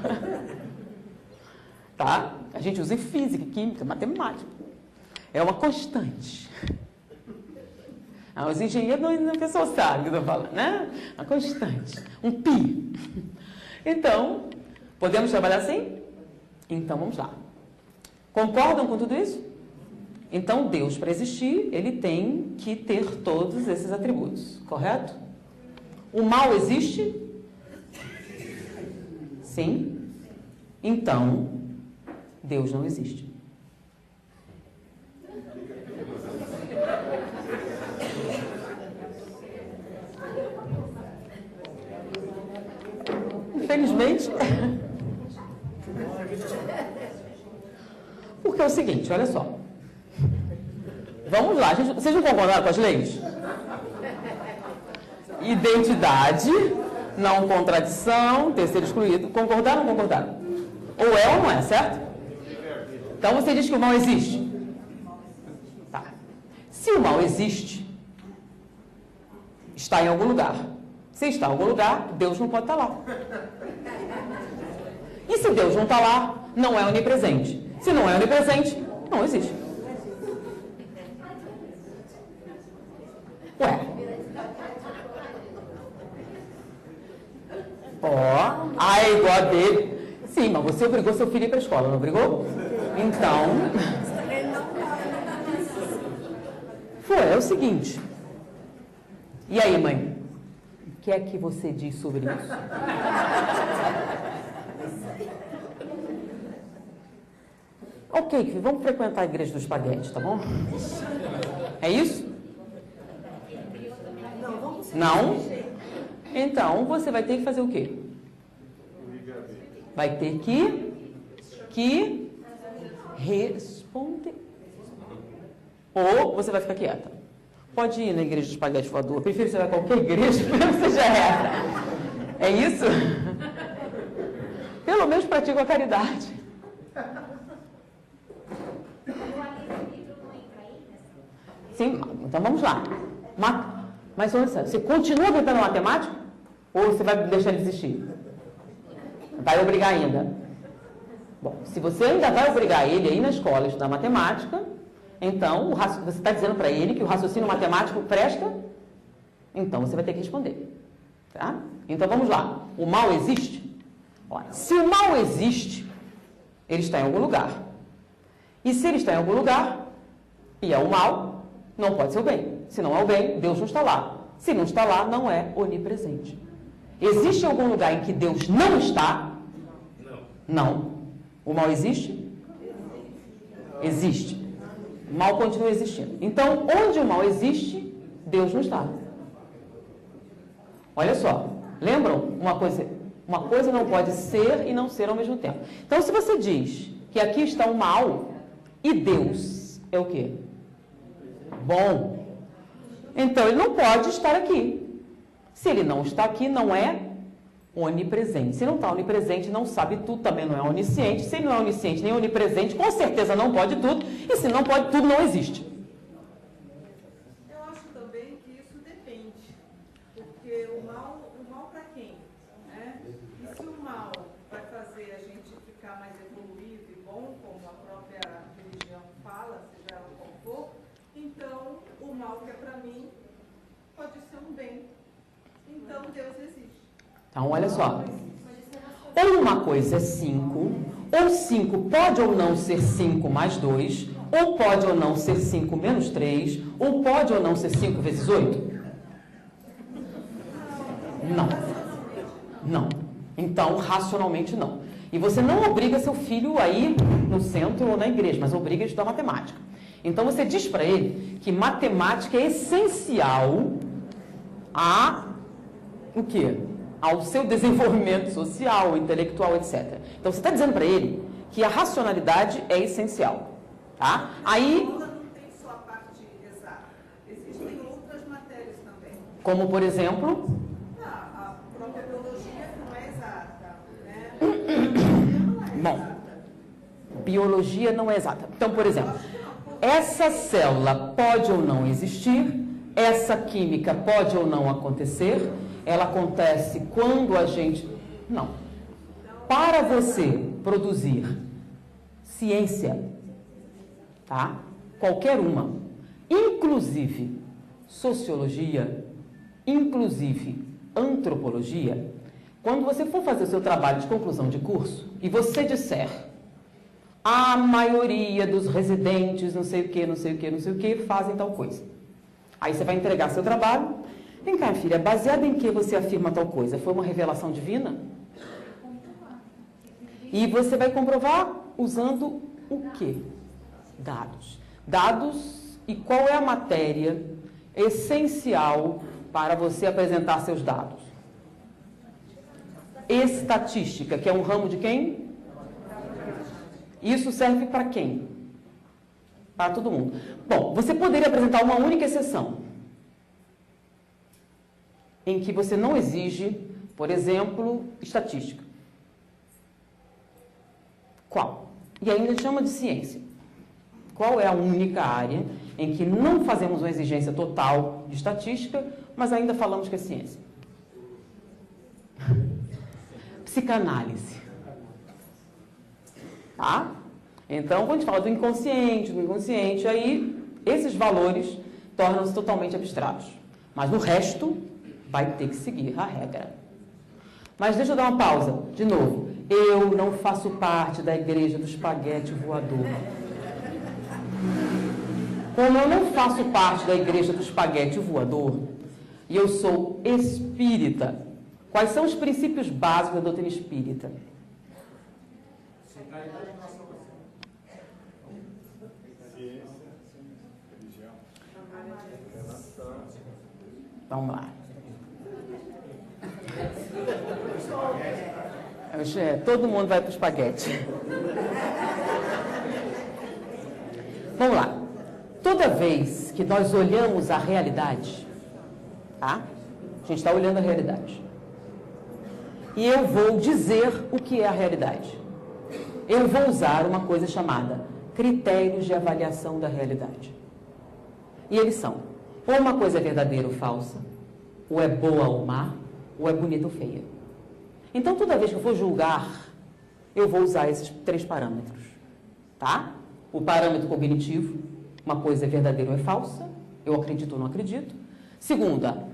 Tá? A gente usa em física, química, matemática. É uma constante. Os engenheiros não pessoal sabe o que eu estou falando, né? Uma constante. Um pi. Então, podemos trabalhar assim? Então, vamos lá. Concordam com tudo isso? Então, Deus, para existir, ele tem que ter todos esses atributos, correto? O mal existe? Sim. Então, Deus não existe. Infelizmente, porque é o seguinte, olha só. Vamos lá, vocês não concordaram com as leis? identidade, não contradição, terceiro excluído. Concordaram ou não concordaram? Ou é ou não é, certo? Então você diz que o mal existe. Tá. Se o mal existe, está em algum lugar. Se está em algum lugar, Deus não pode estar lá. E se Deus não está lá, não é onipresente. Se não é onipresente, não existe. Ué. Ó, A é igual a B. Sim, mas você obrigou seu filho a ir para a escola, não obrigou? Então, é o seguinte. E aí, mãe? O que é que você diz sobre isso? Ok, vamos frequentar a igreja do espaguete, tá bom? É isso? Não? Então, você vai ter que fazer o quê? Vai ter que responder. Ou você vai ficar quieta. Pode ir na igreja do espaguete voador. Eu prefiro que você vá a qualquer igreja, mesmo que seja essa. É isso? Pelo menos pratica a caridade. Sim, então vamos lá. Mas você continua tentando matemática? Ou você vai deixar ele desistir? Vai obrigar ainda? Bom, se você ainda vai obrigar ele a ir na escola estudar matemática, então você está dizendo para ele que o raciocínio matemático presta? Então você vai ter que responder. Tá? Então vamos lá. O mal existe? Olha, se o mal existe, ele está em algum lugar. E se ele está em algum lugar, e é o mal, não pode ser o bem. Se não é o bem, Deus não está lá. Se não está lá, não é onipresente. Existe algum lugar em que Deus não está? Não. O mal existe? Existe. O mal continua existindo. Então, onde o mal existe, Deus não está. Olha só. Lembram? Uma coisa não pode ser e não ser ao mesmo tempo. Então, se você diz que aqui está o mal e Deus é o quê? Bom. Então, ele não pode estar aqui. Se ele não está aqui, não é onipresente. Se não está onipresente, não sabe tudo, também não é onisciente. Se ele não é onisciente nem onipresente, com certeza não pode tudo. E se não pode tudo, não existe. Eu acho também que isso depende. Porque o mal para quem? Né? E se o mal vai fazer a gente ficar mais evoluído e bom, como a própria religião fala, seja ela qual for, então o mal que é para mim pode ser um bem. Então Deus existe. Então, olha só. Ou uma coisa é 5, ou 5 pode ou não ser 5 mais 2, ou pode ou não ser 5 menos 3, ou pode ou não ser 5 vezes 8? Não. Não. Então, racionalmente, não. E você não obriga seu filho a ir no centro ou na igreja, mas obriga a estudar matemática. Então, você diz para ele que matemática é essencial o quê? Ao seu desenvolvimento social, intelectual, etc. Então, você está dizendo para ele que a racionalidade é essencial. Tá? Aí, Não tem só a parte exata. Existem outras matérias também. como, por exemplo... A própria biologia não é exata. Né? Bom, biologia não é exata. Então, por exemplo, essa célula pode ou não existir, essa química pode ou não acontecer, ela acontece quando a gente... Não. Para você produzir ciência, tá? Qualquer uma, inclusive sociologia, inclusive antropologia, quando você for fazer o seu trabalho de conclusão de curso e você disser a maioria dos residentes, não sei o que, não sei o que, não sei o que, fazem tal coisa. Aí você vai entregar seu trabalho. Vem cá, filha, baseado em que você afirma tal coisa? Foi uma revelação divina? E você vai comprovar usando o quê? Dados. Dados, e qual é a matéria essencial para você apresentar seus dados? Estatística, que é um ramo de quem? Isso serve para quem? Para todo mundo. Bom, você poderia apresentar uma única exceção. em que você não exige, por exemplo, estatística? Qual? E ainda chama de ciência. Qual é a única área em que não fazemos uma exigência total de estatística, mas ainda falamos que é ciência? Psicanálise. Tá? Então, quando a gente fala do inconsciente, aí esses valores tornam-se totalmente abstratos. Mas no resto, vai ter que seguir a regra. Mas deixa eu dar uma pausa, de novo. Eu não faço parte da igreja do espaguete voador. Como eu não faço parte da igreja do espaguete voador, e eu sou espírita, quais são os princípios básicos da doutrina espírita? Vamos lá. Todo mundo vai para o espaguete. Vamos lá. Toda vez que nós olhamos a realidade, tá? A gente está olhando a realidade. E eu vou dizer o que é a realidade. Eu vou usar uma coisa chamada critérios de avaliação da realidade. E eles são: ou uma coisa é verdadeira ou falsa, ou é boa ou má, ou é bonita ou feia. Então, toda vez que eu for julgar, eu vou usar esses 3 parâmetros, tá? O parâmetro cognitivo, uma coisa é verdadeira ou é falsa, eu acredito ou não acredito. Segunda,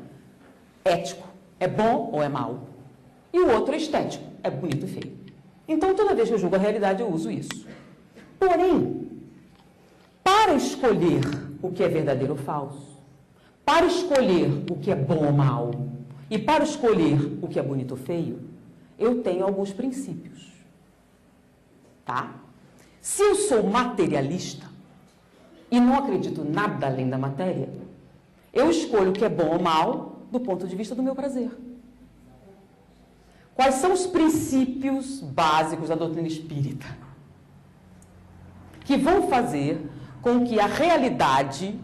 ético, é bom ou é mal. E o outro é estético, é bonito e feio. Então, toda vez que eu julgo a realidade, eu uso isso. Porém, para escolher o que é verdadeiro ou falso, para escolher o que é bom ou mal, e para escolher o que é bonito ou feio, eu tenho alguns princípios. Tá? Se eu sou materialista e não acredito nada além da matéria, eu escolho o que é bom ou mal do ponto de vista do meu prazer. Quais são os princípios básicos da doutrina espírita que vão fazer com que a realidade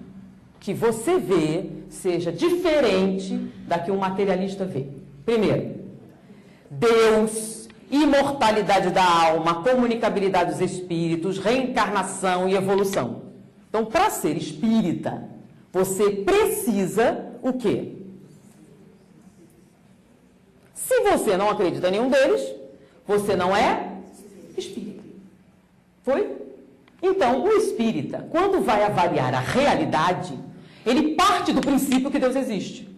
que você vê seja diferente da que um materialista vê? Primeiro, Deus, imortalidade da alma, comunicabilidade dos espíritos, reencarnação e evolução. Então, para ser espírita, você precisa o quê? Se você não acredita em nenhum deles, você não é espírita. Foi? Então, o espírita, quando vai avaliar a realidade, ele parte do princípio que Deus existe.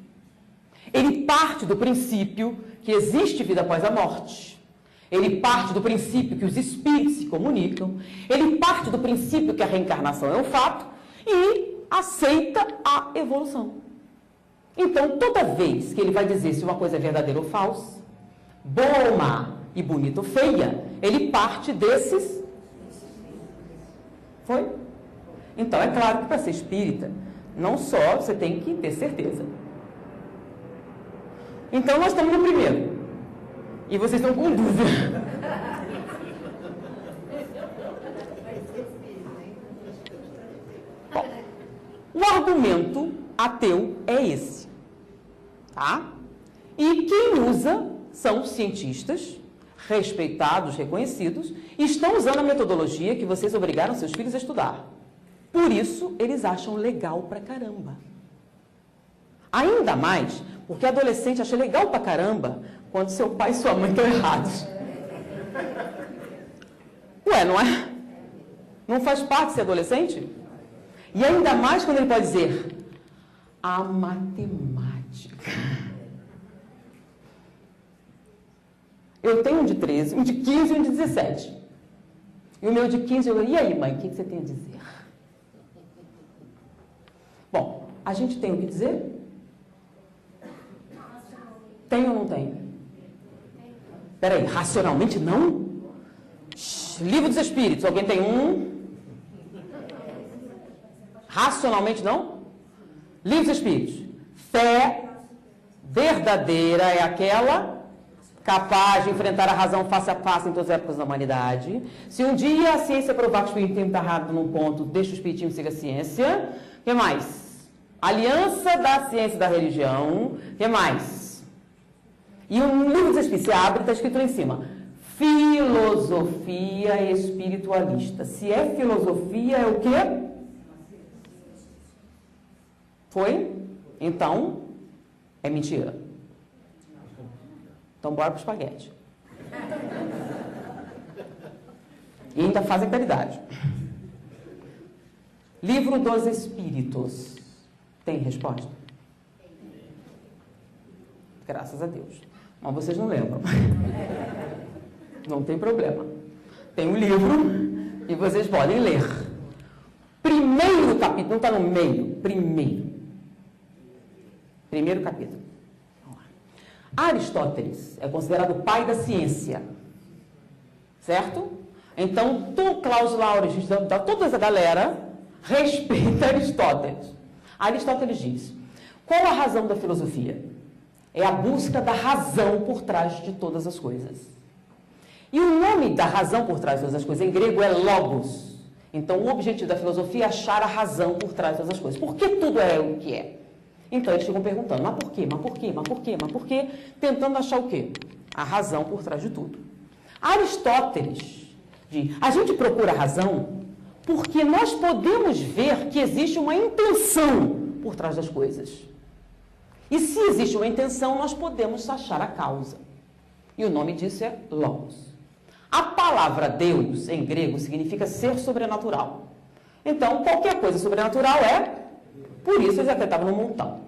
Ele parte do princípio que existe vida após a morte. Ele parte do princípio que os espíritos se comunicam. Ele parte do princípio que a reencarnação é um fato e aceita a evolução. Então, toda vez que ele vai dizer se uma coisa é verdadeira ou falsa, boa ou má e bonita ou feia, ele parte desses. Foi? Então, é claro que para ser espírita, não só você tem que ter certeza. Então, nós estamos no primeiro. E vocês estão com dúvida. Bom, o argumento ateu é esse. Tá? E quem usa são cientistas respeitados, reconhecidos, e estão usando a metodologia que vocês obrigaram seus filhos a estudar. Por isso, eles acham legal pra caramba. Ainda mais porque adolescente acha legal pra caramba quando seu pai e sua mãe estão errados. Ué, não é? Não faz parte de ser adolescente? E ainda mais quando ele pode dizer: a matemática. Eu tenho um de 13, um de 15 e um de 17. E o meu de 15, eu digo: e aí, mãe, o que você tem a dizer? Bom, a gente tem o que dizer? Tem ou não tem? Peraí, racionalmente não? Livro dos Espíritos, alguém tem um? Racionalmente não? Livro dos Espíritos. Fé verdadeira é aquela capaz de enfrentar a razão face a face em todas as épocas da humanidade. Se um dia a ciência provar que o espiritismo está errado num ponto, deixa o espiritismo seguir a ciência. O que mais? Aliança da ciência e da religião. O que mais? E o livro dos Espíritos, você abre, está escrito lá em cima, filosofia espiritualista. Se é filosofia, é o quê? Foi? Então, é mentira. Então, bora pro espaguete. E ainda fazem caridade. Livro dos Espíritos. Tem resposta? Graças a Deus. Mas vocês não lembram. Não tem problema. Tem um livro e vocês podem ler. Primeiro capítulo, não está no meio. Primeiro capítulo. Aristóteles é considerado o pai da ciência. Certo? Então, Klaus Laurens, toda essa galera respeita Aristóteles. Aristóteles diz: qual a razão da filosofia? É a busca da razão por trás de todas as coisas. E o nome da razão por trás de todas as coisas em grego é logos. Então, o objetivo da filosofia é achar a razão por trás de todas as coisas. Por que tudo é o que é? Então, eles ficam perguntando, mas por quê? Mas por quê? Mas por quê? Mas por quê? Tentando achar o quê? A razão por trás de tudo. Aristóteles diz, a gente procura a razão porque nós podemos ver que existe uma intenção por trás das coisas. E se existe uma intenção, nós podemos achar a causa. E o nome disso é logos. A palavra Deus, em grego, significa ser sobrenatural. Então, qualquer coisa sobrenatural é, por isso eles acreditavam no montão.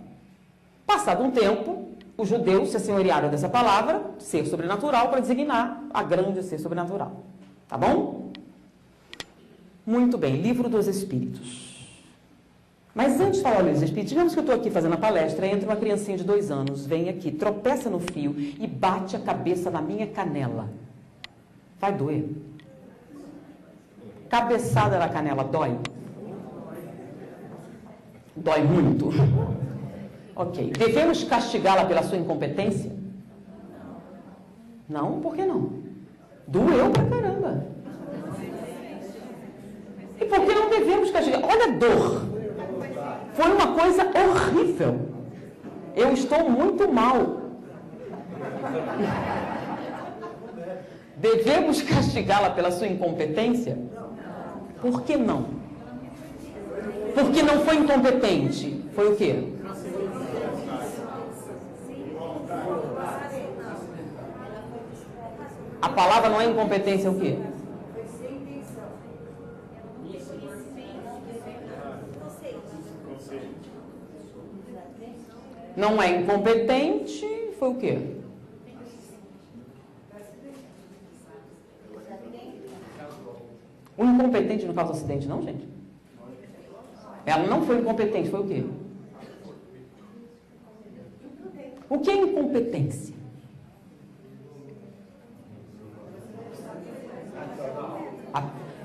Passado um tempo, os judeus se assenhorearam dessa palavra, ser sobrenatural, para designar a grande ser sobrenatural. Tá bom? Muito bem, Livro dos Espíritos. Mas antes de falar do Livro dos Espíritos, digamos que eu estou aqui fazendo a palestra, entra uma criancinha de 2 anos, vem aqui, tropeça no fio e bate a cabeça na minha canela. Vai doer? Cabeçada na canela dói? Dói muito? Ok. Devemos castigá-la pela sua incompetência? Não? Por que não? Doeu pra caramba. E por que não devemos castigar? Olha a dor. Foi uma coisa horrível. Eu estou muito mal. Devemos castigá-la pela sua incompetência? Por que não? Porque não foi incompetente. Foi o quê? A palavra não é incompetência, é o quê? Não é incompetente, foi o quê? O incompetente não causa acidente, não, gente? Ela não foi incompetente, foi o quê? O que é incompetência?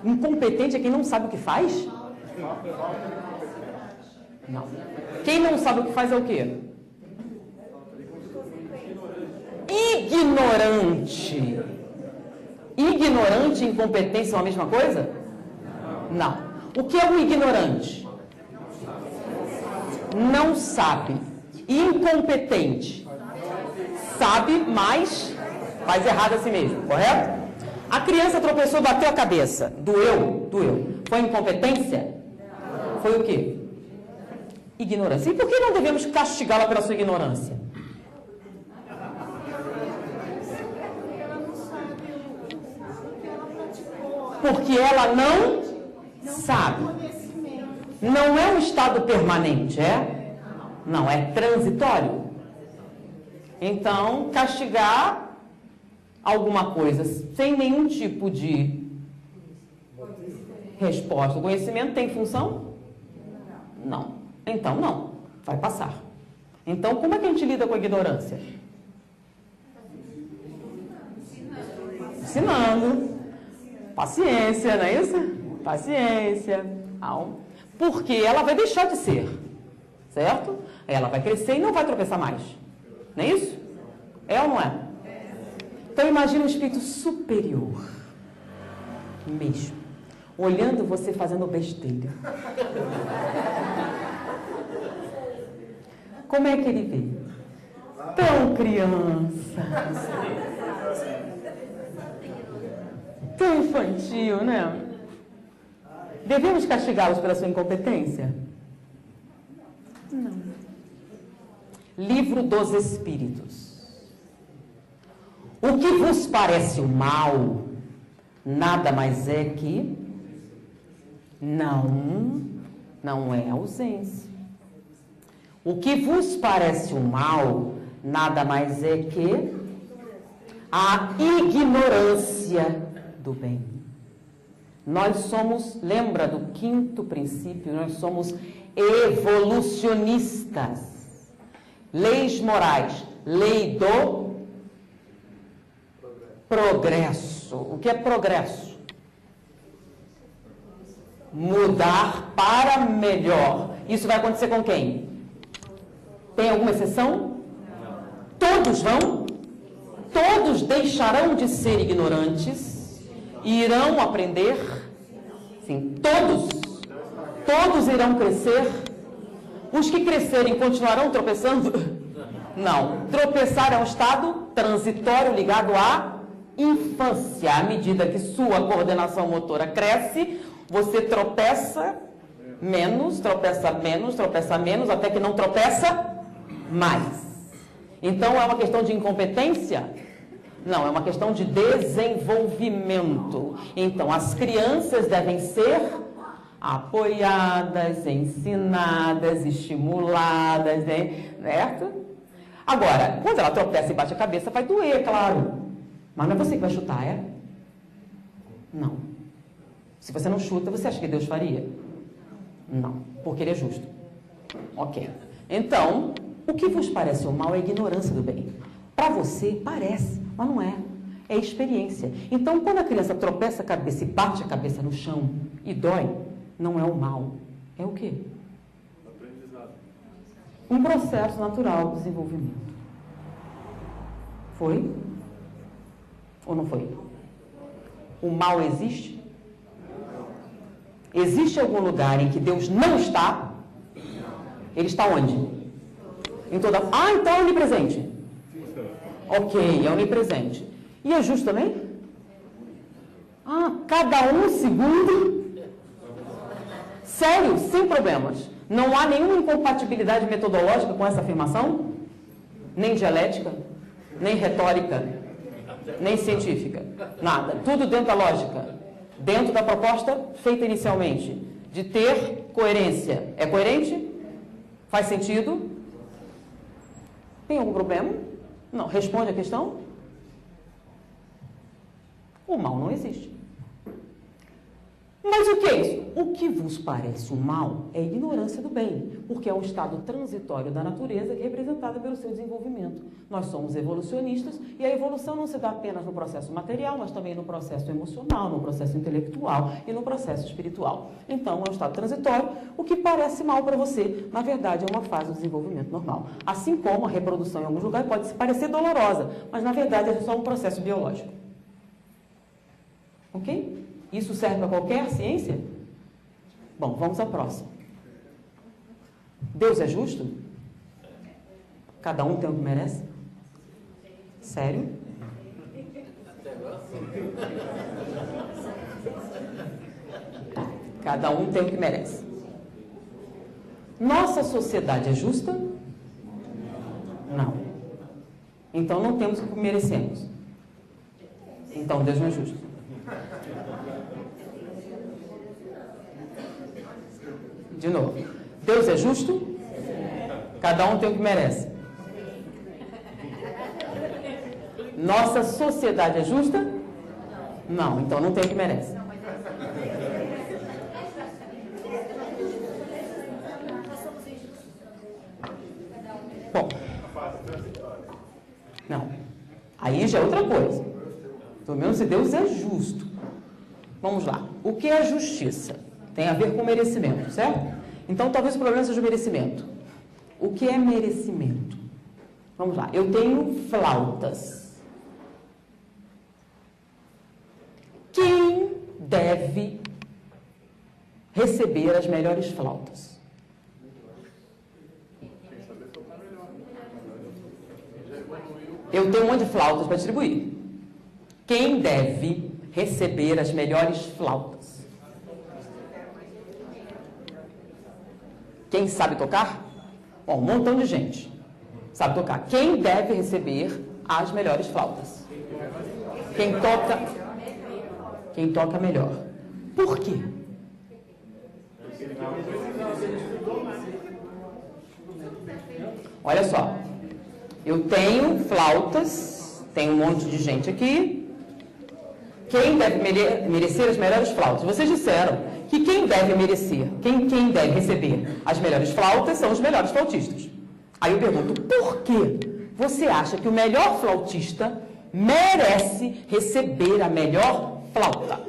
Incompetente é quem não sabe o que faz? Não. Quem não sabe o que faz é o quê? Ignorante. Ignorante e incompetência são a mesma coisa? Não. O que é um ignorante? Não sabe. Incompetente. Sabe, mas faz errado a si mesmo, correto? A criança tropeçou, bateu a cabeça. Doeu? Doeu. Foi incompetência? Foi o quê? Ignorância. E por que não devemos castigá-la pela sua ignorância? Porque ela não sabe. Não é um estado permanente, é? Não, é transitório. Então, castigar alguma coisa sem nenhum tipo de resposta. O conhecimento tem função? Não. Então, não. Vai passar. Então, como é que a gente lida com a ignorância? Ensinando. Paciência, não é isso? Paciência. Porque ela vai deixar de ser. Certo? Ela vai crescer e não vai tropeçar mais. Não é isso? É ou não é? Então, imagine um espírito superior. Mesmo. Olhando você fazendo besteira. Como é que ele vê? Tão criança. Tão infantil, né? Devemos castigá-los pela sua incompetência? Não. Livro dos Espíritos. O que vos parece o mal, nada mais é que não é ausência. O que vos parece o mal, nada mais é que a ignorância do bem. Nós somos, lembra do quinto princípio, nós somos evolucionistas. Leis morais, lei do progresso. O que é progresso? Mudar para melhor. Isso vai acontecer com quem? Tem alguma exceção? Todos vão? Todos deixarão de ser ignorantes e irão aprender? Sim, todos. Todos irão crescer. Os que crescerem continuarão tropeçando? Não. Tropeçar é um estado transitório ligado à infância. À medida que sua coordenação motora cresce, você tropeça menos, até que não tropeça mais. Então, é uma questão de incompetência? Não, é uma questão de desenvolvimento. Então, as crianças devem ser apoiadas, ensinadas, estimuladas, né? Certo? Agora, quando ela tropeça e bate a cabeça, vai doer, claro. Mas não é você que vai chutar, é? Não. Se você não chuta, você acha que Deus faria? Não, porque Ele é justo. Ok. Então, o que vos parece o mal é a ignorância do bem. Para você, parece, mas não é. É experiência. Então, quando a criança tropeça a cabeça e bate a cabeça no chão e dói, não é o mal. É o quê? Aprendizado. Um processo natural de desenvolvimento. Foi? Ou não foi? O mal existe? Existe algum lugar em que Deus não está? Ele está onde? Em toda... Ah, então é onipresente. Ok, é onipresente. E é justo também? Ah, cada um segundo. Sério, sem problemas. Não há nenhuma incompatibilidade metodológica com essa afirmação? Nem dialética, nem retórica, nem científica. Nada. Tudo dentro da lógica. Dentro da proposta feita inicialmente. De ter coerência. É coerente? Faz sentido? Tem algum problema? Não. Responde a questão? O mal não existe. Mas o que é isso? O que vos parece o mal é a ignorância do bem, porque é um estado transitório da natureza que é representada pelo seu desenvolvimento. Nós somos evolucionistas e a evolução não se dá apenas no processo material, mas também no processo emocional, no processo intelectual e no processo espiritual. Então, é um estado transitório. O que parece mal para você, na verdade, é uma fase do desenvolvimento normal. Assim como a reprodução em alguns lugares pode parecer dolorosa, mas na verdade é só um processo biológico. Ok? Isso serve para qualquer ciência? Bom, vamos à próxima. Deus é justo? Cada um tem o que merece? Sério? Cada um tem o que merece. Nossa sociedade é justa? Não. Então não temos o que merecemos. Então Deus não é justo. De novo. Deus é justo? Cada um tem o que merece. Nossa sociedade é justa? Não, então não tem o que merece. Bom. Não. Aí já é outra coisa. Pelo menos se Deus é justo. Vamos lá. O que é justiça? Tem a ver com merecimento, certo? Então, talvez o problema seja o merecimento. O que é merecimento? Vamos lá. Eu tenho flautas. Quem deve receber as melhores flautas? Eu tenho um monte de flautas para distribuir. Quem deve receber as melhores flautas? Quem sabe tocar? Bom, um montão de gente sabe tocar. Quem deve receber as melhores flautas? Quem toca melhor. Por quê? Olha só, eu tenho flautas, tem um monte de gente aqui. Quem deve merecer as melhores flautas? Vocês disseram que quem deve merecer, quem deve receber as melhores flautas são os melhores flautistas. Aí eu pergunto, por que você acha que o melhor flautista merece receber a melhor flauta?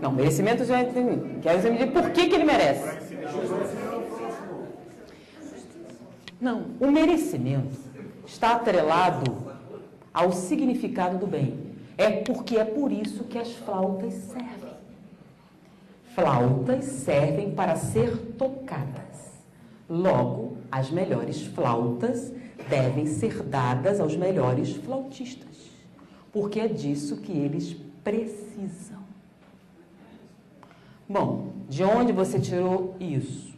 Não, merecimento já entendi. Quero você me dizer por que ele merece. Não, o merecimento está atrelado ao significado do bem. É porque é por isso que as flautas servem. Flautas servem para ser tocadas. Logo, as melhores flautas devem ser dadas aos melhores flautistas, porque é disso que eles precisam. Bom, de onde você tirou isso?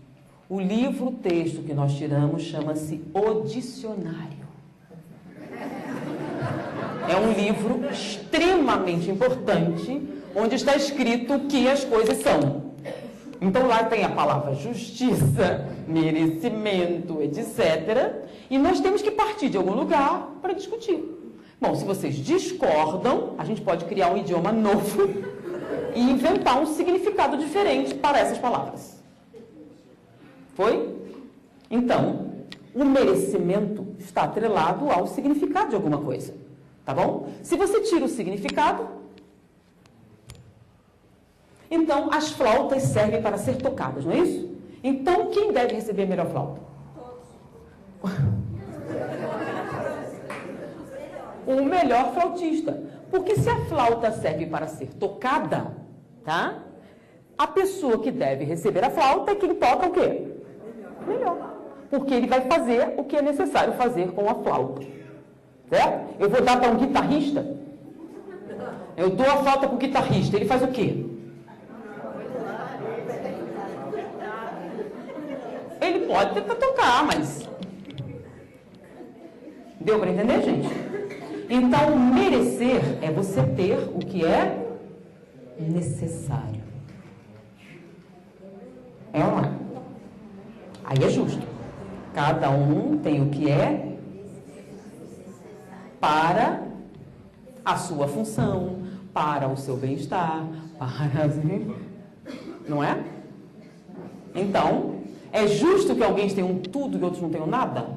O livro, o texto que nós tiramos chama-se O Dicionário. É um livro extremamente importante, onde está escrito o que as coisas são. Então lá tem a palavra justiça, merecimento, etc. E nós temos que partir de algum lugar para discutir. Bom, se vocês discordam, a gente pode criar um idioma novo e inventar um significado diferente para essas palavras. Foi? Então, o merecimento está atrelado ao significado de alguma coisa. Tá bom? Se você tira o significado, então as flautas servem para ser tocadas, não é isso? Então, quem deve receber a melhor flauta? O melhor flautista. Porque se a flauta serve para ser tocada, tá? A pessoa que deve receber a flauta é quem toca o quê? Melhor. Porque ele vai fazer o que é necessário fazer com a flauta. Certo? Eu vou dar para um guitarrista. Eu dou a flauta para o guitarrista. Ele faz o quê? Ele pode tentar tocar, mas... Deu para entender, gente? Então, merecer é você ter o que é necessário. É ou não é? Aí é justo. Cada um tem o que é para a sua função, para o seu bem-estar, para... Não é? Então, é justo que alguns tenham tudo e outros não tenham nada?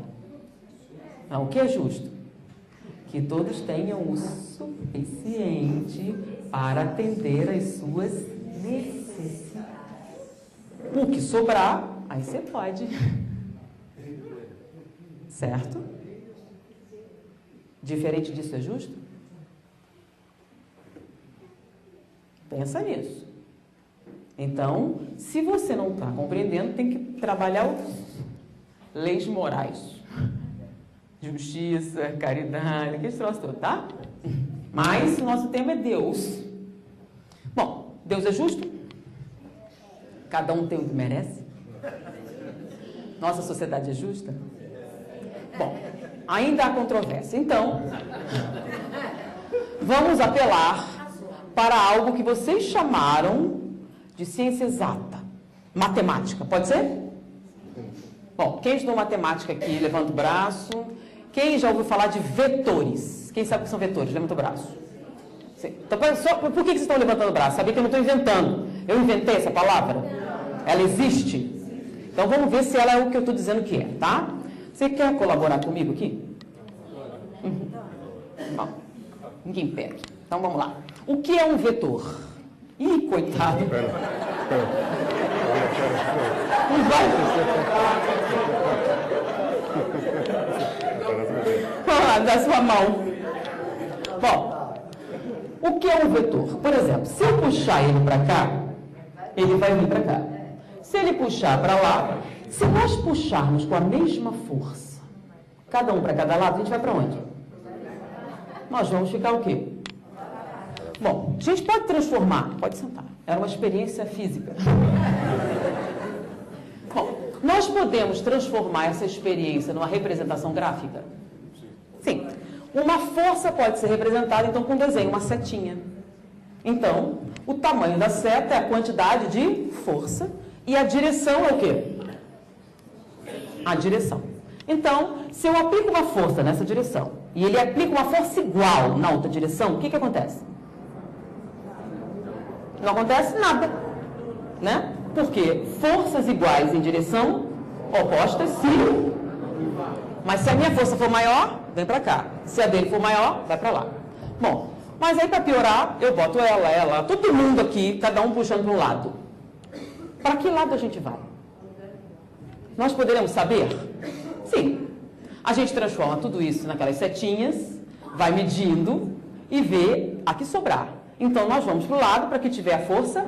Não, o que é justo? Que todos tenham o suficiente para atender às suas necessidades. O que sobrar, aí você pode. Certo? Diferente disso é justo? Pensa nisso. Então, se você não está compreendendo, tem que trabalhar as leis morais. Justiça, caridade, que troço todo, tá? Mas o nosso tema é Deus. Bom, Deus é justo? Cada um tem o que merece? Nossa sociedade é justa? Bom, ainda há controvérsia. Então, vamos apelar para algo que vocês chamaram de ciência exata. Matemática, pode ser? Bom, quem estudou matemática aqui, levanta o braço. Quem já ouviu falar de vetores? Quem sabe o que são vetores? Levanta o braço. Então, por que vocês estão levantando o braço? Sabia que eu não estou inventando. Eu inventei essa palavra? Ela existe? Então, vamos ver se ela é o que eu estou dizendo que é, tá? Você quer colaborar comigo aqui? Bom, ninguém pede. Então, vamos lá. O que é um vetor? Ih, coitado. Não vai. Da sua mão. Bom, o que é um vetor? Por exemplo, se eu puxar ele para cá, ele vai vir para cá. Se ele puxar para lá, se nós puxarmos com a mesma força, Cada um para cada lado, a gente vai para onde? Nós vamos ficar o quê? Bom, a gente pode transformar, pode sentar, era uma experiência física. Bom, nós podemos transformar essa experiência numa representação gráfica? Sim. Uma força pode ser representada, então, com um desenho, uma setinha. Então, o tamanho da seta é a quantidade de força e a direção é o quê? A direção. Então, se eu aplico uma força nessa direção e ele aplica uma força igual na outra direção, o que acontece? Não acontece nada, né? Porque forças iguais em direção opostas, sim. Mas se a minha força for maior, vem para cá. Se a dele for maior, vai para lá. Bom, mas aí para piorar, eu boto ela, todo mundo aqui, cada um puxando para um lado. Para que lado a gente vai? Nós poderemos saber? Sim. A gente transforma tudo isso naquelas setinhas, vai medindo e vê a que sobrar. Então, nós vamos para o lado para que tiver a força.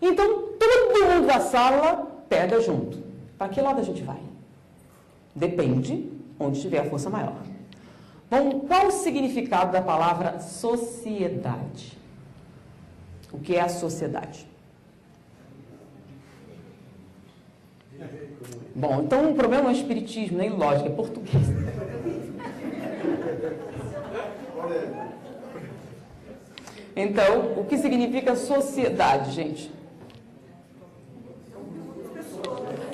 Então, todo mundo da sala pega junto. Para que lado a gente vai? Depende onde tiver a força maior. Bom, qual o significado da palavra sociedade? O que é a sociedade? Bom, então o problema não é espiritismo, nem lógica, é português. Então, o que significa sociedade, gente?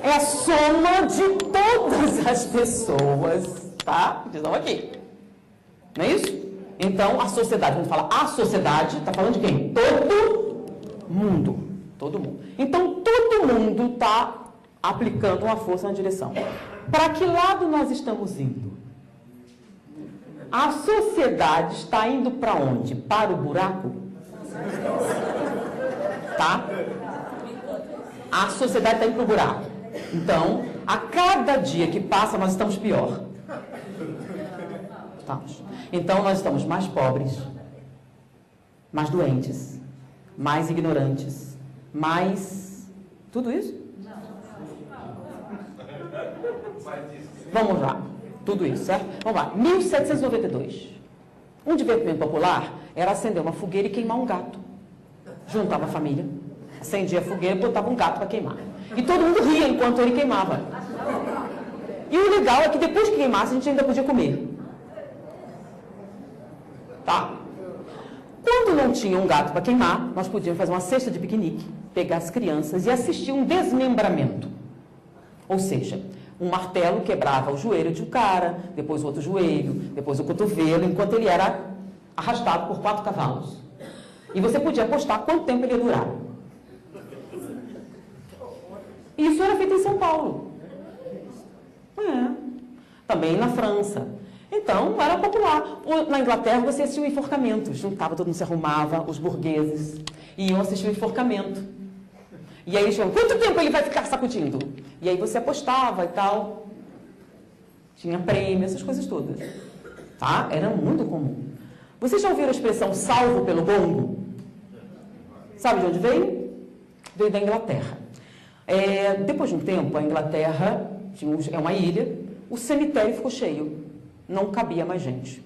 É a soma de todas as pessoas, tá? Estão aqui. Não é isso? Então, a sociedade, quando fala a sociedade, está falando de quem? Todo mundo. Todo mundo. Então, todo mundo está aplicando uma força na direção. Para que lado nós estamos indo? A sociedade está indo para onde? Para o buraco? Tá? A sociedade está indo para o buraco. Então, a cada dia que passa, nós estamos pior. Estamos. Então, nós estamos mais pobres, mais doentes, mais ignorantes, mais... Tudo isso? Vamos lá. Tudo isso, certo? Vamos lá. 1792. Um divertimento popular era acender uma fogueira e queimar um gato. Juntava a família, acendia a fogueira e botava um gato para queimar. E todo mundo ria enquanto ele queimava. E o legal é que depois que queimasse, a gente ainda podia comer. Tá? Quando não tinha um gato para queimar, nós podíamos fazer uma cesta de piquenique, pegar as crianças e assistir um desmembramento. Ou seja, um martelo quebrava o joelho de um cara, depois o outro joelho, depois o cotovelo, enquanto ele era arrastado por 4 cavalos. E você podia apostar quanto tempo ele ia durar. Isso era feito em São Paulo. Também na França. Então, era popular. Na Inglaterra, você assistia o enforcamento. Juntava, todo mundo se arrumava, os burgueses, e iam assistir o enforcamento. E aí eles falavam, quanto tempo ele vai ficar sacudindo? E aí você apostava e tal. Tinha prêmio, essas coisas todas. Tá? Era muito comum. Vocês já ouviram a expressão salvo pelo gongo? Sabe de onde veio? Veio da Inglaterra. Depois de um tempo, a Inglaterra é uma ilha, o cemitério ficou cheio. Não cabia mais gente.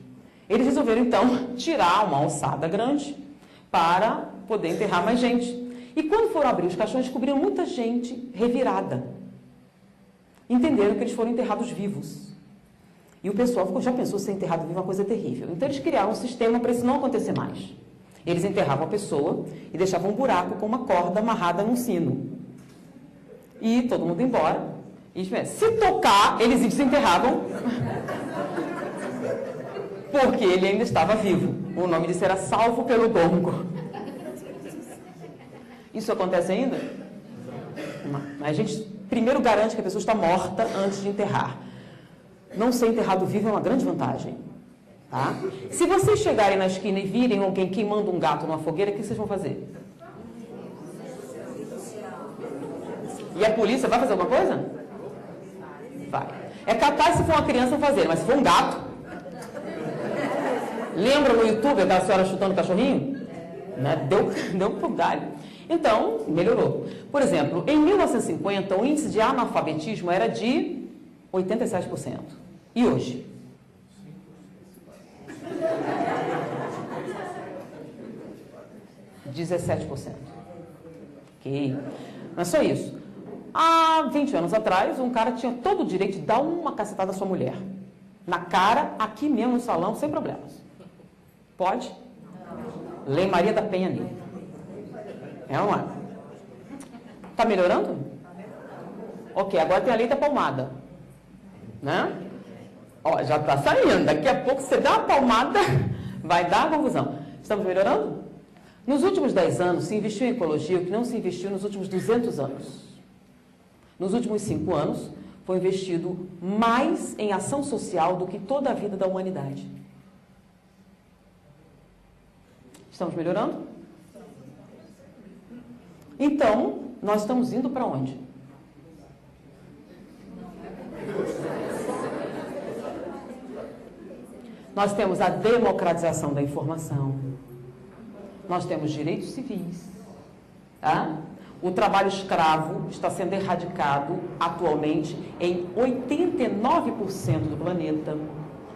Eles resolveram, então, tirar uma alçada grande para poder enterrar mais gente. E quando foram abrir os caixões, descobriram muita gente revirada. Entenderam que eles foram enterrados vivos. E o pessoal ficou, já pensou ser enterrado vivo é uma coisa terrível. Então eles criaram um sistema para isso não acontecer mais. Eles enterravam a pessoa e deixavam um buraco com uma corda amarrada num sino. E todo mundo ia embora. E, se tocar, eles desenterravam. Porque ele ainda estava vivo. O nome disso era salvo pelo gongo. Isso acontece ainda? Não. A gente primeiro garante que a pessoa está morta antes de enterrar. Não ser enterrado vivo é uma grande vantagem. Tá? Se vocês chegarem na esquina e virem alguém queimando um gato numa fogueira, o que vocês vão fazer? E a polícia vai fazer alguma coisa? Vai. É capaz, se for uma criança, fazer, mas se for um gato... Lembra no YouTube aquela senhora chutando o cachorrinho? Né? Deu pro galho. Então, melhorou. Por exemplo, em 1950, o índice de analfabetismo era de 87%. E hoje? 17%. Ok. Não é só isso. Há 20 anos atrás, um cara tinha todo o direito de dar uma cacetada à sua mulher. Na cara, aqui mesmo no salão, sem problemas. Pode? Lei Maria da Penha nele. É ou não é? Está melhorando? Ok, agora tem a lei da palmada. Né? Ó, já está saindo. Daqui a pouco você dá uma palmada, vai dar confusão. Estamos melhorando? Nos últimos 10 anos, se investiu em ecologia o que não se investiu nos últimos 200 anos. Nos últimos 5 anos, foi investido mais em ação social do que toda a vida da humanidade. Estamos melhorando? Então, nós estamos indo para onde? Nós temos a democratização da informação. Nós temos direitos civis. Tá? O trabalho escravo está sendo erradicado atualmente em 89% do planeta.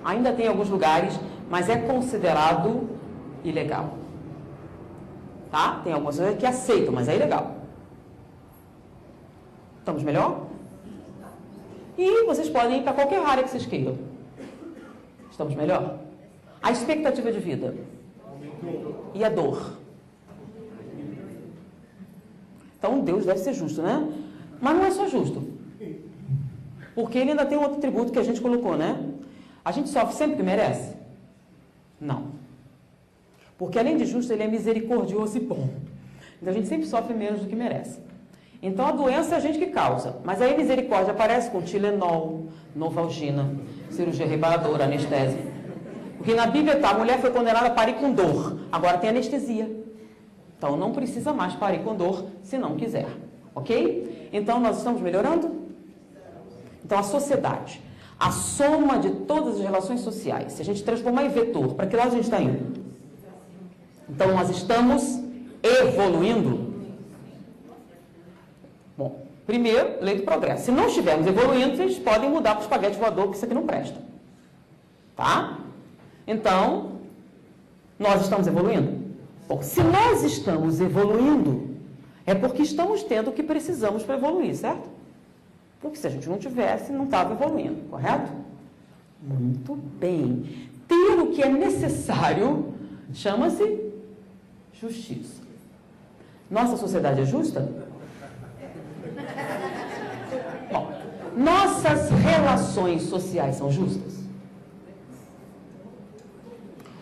Ainda tem alguns lugares, mas é considerado ilegal. Tá? Tem algumas coisas que aceitam, mas é ilegal. Estamos melhor? E vocês podem ir para qualquer área que vocês queiram. Estamos melhor? A expectativa de vida. E a dor. Então, Deus deve ser justo, né? Mas não é só justo. Porque ele ainda tem um outro atributo que a gente colocou, né? A gente sofre sempre que merece? Não. Porque, além de justo, ele é misericordioso e bom. Então, a gente sempre sofre menos do que merece. Então, a doença é a gente que causa. Mas aí a misericórdia aparece com Tilenol, Novalgina, cirurgia reparadora, anestesia. Porque na Bíblia a mulher foi condenada a parir com dor. Agora tem anestesia. Então, não precisa mais parir com dor se não quiser. Ok? Então, nós estamos melhorando? Então, a sociedade, a soma de todas as relações sociais, se a gente transformar em vetor, para que lado a gente está indo? Então, nós estamos evoluindo. Bom, primeiro, lei do progresso. Se não estivermos evoluindo, vocês podem mudar para o espaguete voador, que isso aqui não presta. Tá? Então, nós estamos evoluindo? Bom, se nós estamos evoluindo, é porque estamos tendo o que precisamos para evoluir, certo? Porque se a gente não tivesse, não estava evoluindo, correto? Muito bem. Ter o que é necessário chama-se justiça. Nossa sociedade é justa? Bom, nossas relações sociais são justas?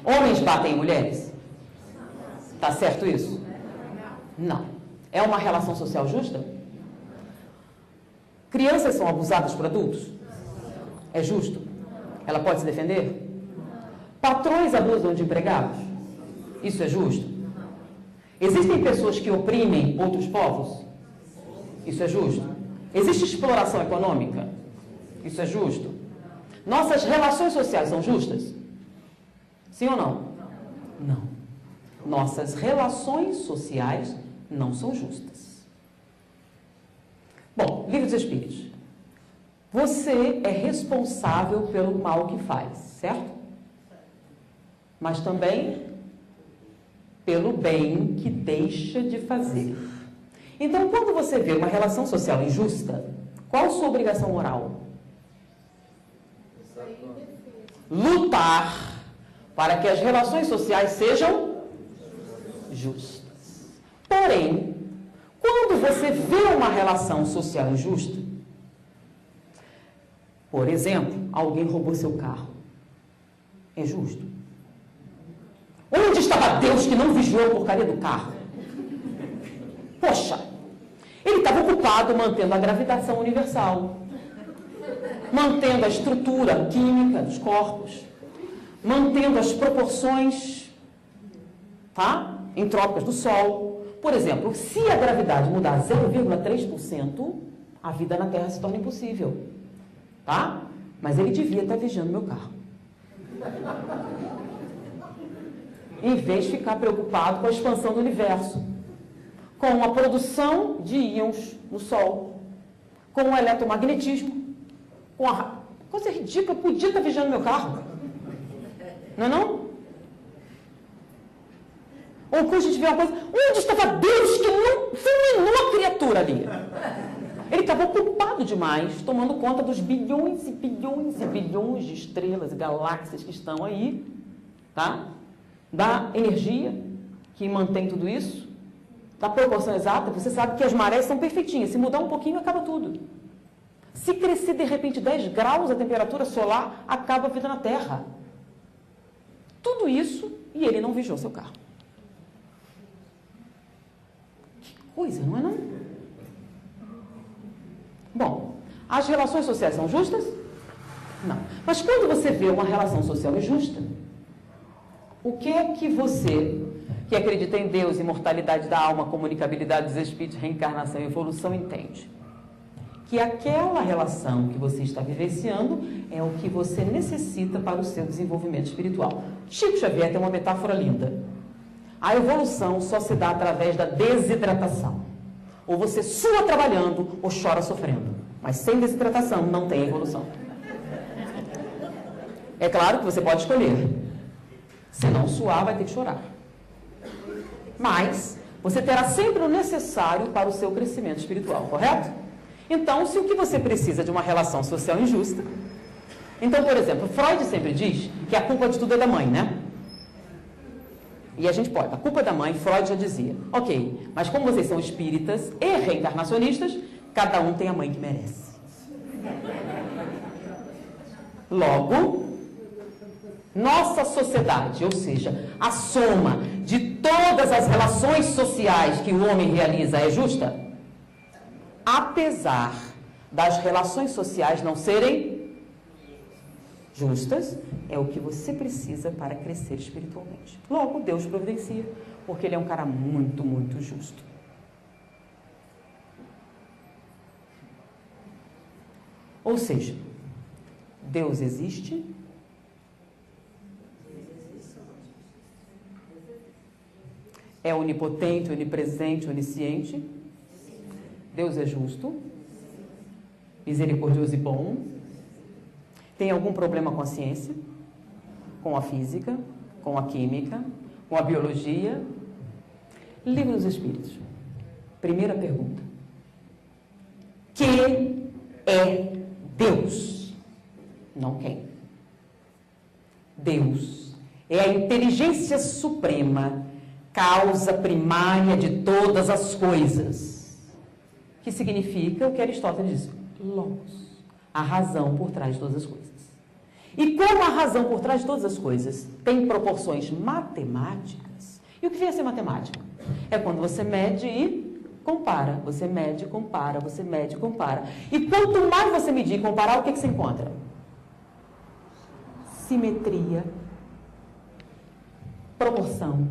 Homens batem em mulheres? Tá certo isso? Não. É uma relação social justa? Crianças são abusadas por adultos? É justo? Ela pode se defender? Patrões abusam de empregados? Isso é justo? Existem pessoas que oprimem outros povos? Isso é justo? Existe exploração econômica? Isso é justo? Nossas relações sociais são justas? Sim ou não? Não. Nossas relações sociais não são justas. Bom, livro dos Espíritos. Você é responsável pelo mal que faz, certo? Mas também pelo bem que deixa de fazer. Então, quando você vê uma relação social injusta, qual a sua obrigação moral? Lutar para que as relações sociais sejam justas. Porém, quando você vê uma relação social injusta, por exemplo, alguém roubou seu carro, é justo? Onde estava Deus que não vigiou a porcaria do carro? Poxa, ele estava ocupado mantendo a gravitação universal, mantendo a estrutura química dos corpos, mantendo as proporções, tá? Entrópicas do Sol. Por exemplo, se a gravidade mudar 0,3%, a vida na Terra se torna impossível. Tá? Mas ele devia estar vigiando meu carro. Em vez de ficar preocupado com a expansão do universo, com a produção de íons no Sol, com o eletromagnetismo, Coisa ridícula, podia estar vigiando meu carro. Não é não? Ou quando a gente vê uma coisa, onde estava Deus que não fulminou a criatura ali? Ele estava ocupado demais, tomando conta dos bilhões e bilhões e bilhões de estrelas e galáxias que estão aí, tá? Da energia que mantém tudo isso, da proporção exata. Você sabe que as marés são perfeitinhas, se mudar um pouquinho acaba tudo. Se crescer de repente 10 graus a temperatura solar, acaba a vida na Terra. Tudo isso e ele não vigiou seu carro. Que coisa, não é não? Bom, as relações sociais são justas? Não. Mas quando você vê uma relação social injusta, o que é que você, que acredita em Deus, imortalidade da alma, comunicabilidade dos espíritos, reencarnação e evolução, entende? Que aquela relação que você está vivenciando é o que você necessita para o seu desenvolvimento espiritual. Chico Xavier tem uma metáfora linda. A evolução só se dá através da desidratação. Ou você sua trabalhando ou chora sofrendo. Mas sem desidratação não tem evolução. É claro que você pode escolher. Se não suar, vai ter que chorar. Mas você terá sempre o necessário para o seu crescimento espiritual, correto? Então, se o que você precisa de uma relação social injusta... Então, por exemplo, Freud sempre diz que a culpa de tudo é da mãe, né? E a gente pode. A culpa é da mãe, Freud já dizia. Ok, mas como vocês são espíritas e reencarnacionistas, cada um tem a mãe que merece. Logo, nossa sociedade, ou seja, a soma de todas as relações sociais que o homem realiza é justa? Apesar das relações sociais não serem justas, é o que você precisa para crescer espiritualmente. Logo, Deus providencia, porque Ele é um cara muito, muito justo. Ou seja, Deus existe. É onipotente, onipresente, onisciente. Deus é justo, misericordioso e bom. Tem algum problema com a ciência, com a física, com a química, com a biologia? Livro dos Espíritos. Primeira pergunta. Que é Deus? Não quem. Deus é a inteligência suprema, causa primária de todas as coisas. Que significa o que Aristóteles diz, logos, a razão por trás de todas as coisas. E como a razão por trás de todas as coisas tem proporções matemáticas, e o que vem a ser matemática? É quando você mede e compara, você mede, compara, você mede, compara. E quanto mais você medir e comparar, o que você encontra? Simetria, proporção,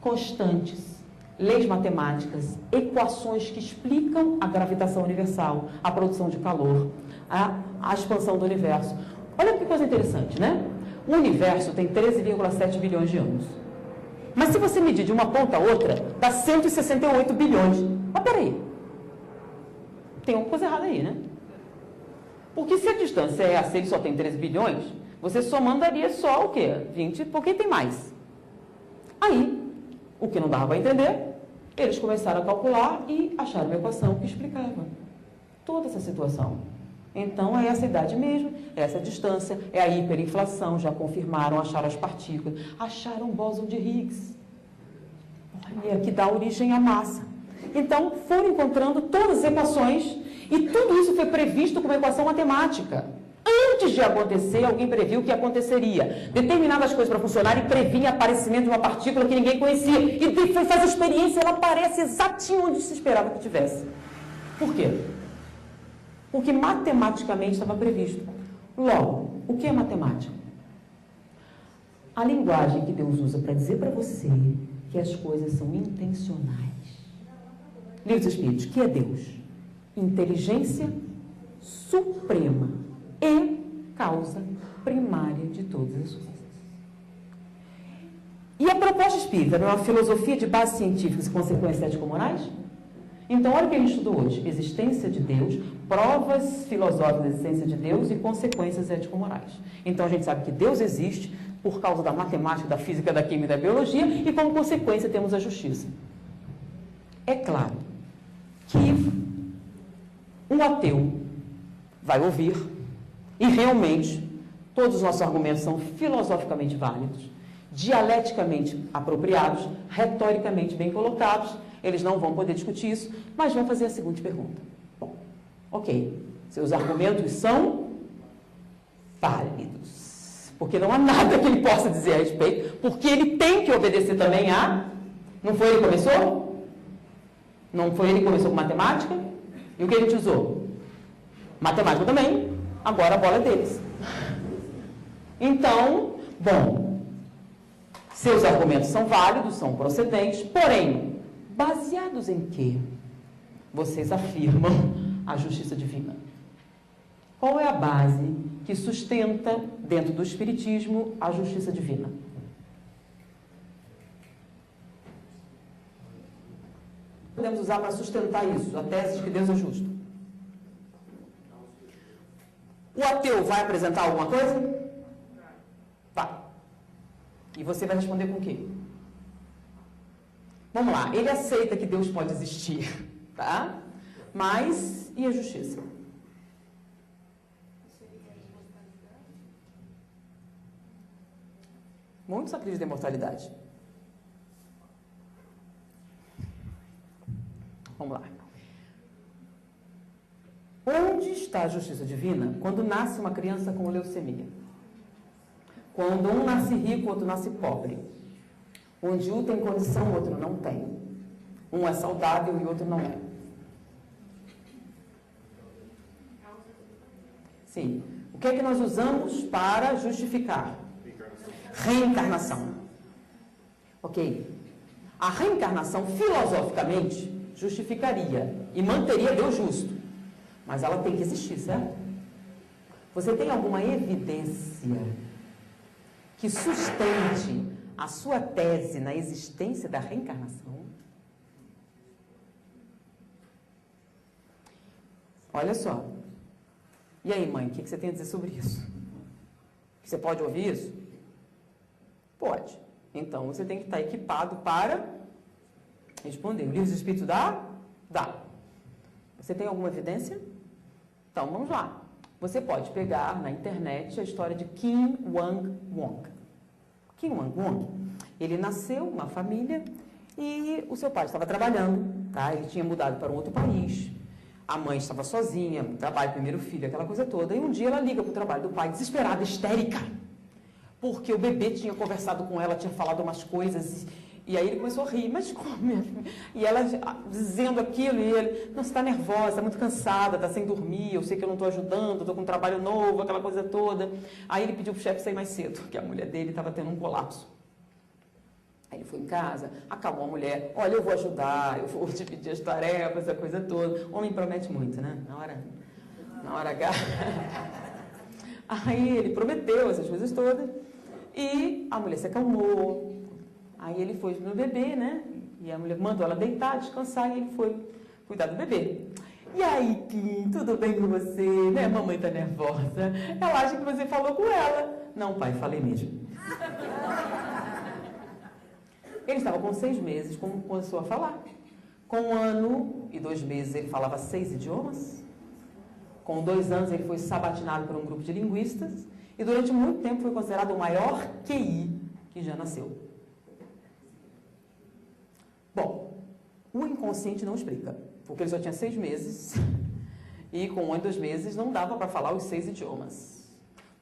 constantes, leis matemáticas, equações que explicam a gravitação universal, a produção de calor, a expansão do universo. Olha que coisa interessante, né? O universo tem 13,7 bilhões de anos. Mas se você medir de uma ponta a outra, dá 168 bilhões. Mas peraí, tem uma coisa errada aí, né? Porque se a distância é essa, ele só tem 13 bilhões, você somando daria só o quê? 20, porque tem mais. Aí, o que não dava para entender, eles começaram a calcular e acharam uma equação que explicava toda essa situação. Então, é essa idade mesmo, é essa distância, é a hiperinflação, já confirmaram, acharam as partículas, acharam o bóson de Higgs, olha, que dá origem à massa. Então, foram encontrando todas as equações e tudo isso foi previsto como equação matemática. Antes de acontecer, alguém previu o que aconteceria. Determinadas coisas para funcionar e previnha o aparecimento de uma partícula que ninguém conhecia. E foi fazer a experiência, ela aparece exatinho onde se esperava que tivesse. Por quê? Porque matematicamente estava previsto. Logo, o que é matemática? A linguagem que Deus usa para dizer para você que as coisas são intencionais. Livro dos Espíritos, que é Deus? Inteligência suprema e causa primária de todas as coisas. E a proposta espírita não é uma filosofia de base científica e consequências ético-morais? Então, olha o que a gente estudou hoje. Existência de Deus, provas filosóficas da existência de Deus e consequências ético-morais. Então, a gente sabe que Deus existe por causa da matemática, da física, da química e da biologia, e como consequência temos a justiça. É claro que um ateu vai ouvir, e realmente todos os nossos argumentos são filosoficamente válidos, dialeticamente apropriados, retoricamente bem colocados. Eles não vão poder discutir isso, mas vão fazer a seguinte pergunta. Bom, ok, seus argumentos são válidos, porque não há nada que ele possa dizer a respeito, porque ele tem que obedecer também a... Não foi ele que começou? Não foi ele que começou com matemática? E o que a gente usou? Matemática também, agora a bola é deles. Então, bom, seus argumentos são válidos, são procedentes, porém, baseados em quê? Vocês afirmam a justiça divina. Qual é a base que sustenta, dentro do Espiritismo, a justiça divina? Podemos usar para sustentar isso, a tese de que Deus é justo. O ateu vai apresentar alguma coisa? Vai. E você vai responder com o quê? Vamos lá, ele aceita que Deus pode existir, tá? Mas, e a justiça? Muitos acreditam em imortalidade. Vamos lá. Onde está a justiça divina quando nasce uma criança com leucemia? Quando um nasce rico, o outro nasce pobre. Onde um tem condição, o outro não tem. Um é saudável e o outro não é. Sim. O que é que nós usamos para justificar? Reencarnação. Ok. A reencarnação, filosoficamente, justificaria e manteria Deus justo. Mas ela tem que existir, certo? Você tem alguma evidência que sustente a sua tese na existência da reencarnação? Olha só. E aí, mãe, o que você tem a dizer sobre isso? Você pode ouvir isso? Pode. Então, você tem que estar equipado para responder. O livro do Espírito dá? Dá. Você tem alguma evidência? Então, vamos lá. Você pode pegar na internet a história de Kim Wang-Wong. Kim Wang-Wong, ele nasceu numa família e o seu pai estava trabalhando, tá? Ele tinha mudado para um outro país. A mãe estava sozinha, trabalho, primeiro filho, aquela coisa toda. E um dia ela liga para o trabalho do pai, desesperada, histérica, porque o bebê tinha conversado com ela, tinha falado umas coisas, e aí ele começou a rir. Mas como, minha filha? E ela dizendo aquilo, e ele, não, você está nervosa, está muito cansada, está sem dormir, eu sei que eu não estou ajudando, estou com um trabalho novo, aquela coisa toda. Aí ele pediu para o chefe sair mais cedo, porque a mulher dele estava tendo um colapso. Aí ele foi em casa, acalmou a mulher, olha, eu vou ajudar, eu vou dividir as tarefas, essa coisa toda. O homem promete muito, né? Na hora H. Aí ele prometeu essas coisas todas, e a mulher se acalmou. Aí ele foi no bebê, né? E a mulher mandou ela deitar, descansar, e ele foi cuidar do bebê. E aí, Kim, tudo bem com você? Né? A mamãe tá nervosa. Ela acha que você falou com ela. Não, pai, falei mesmo. Ele estava com 6 meses, como começou a falar. Com 1 ano e 2 meses, ele falava 6 idiomas. Com 2 anos, ele foi sabatinado por um grupo de linguistas. E durante muito tempo foi considerado o maior QI que já nasceu. Bom, o inconsciente não explica, porque ele só tinha 6 meses. E com 1 ano e 2 meses não dava para falar os 6 idiomas.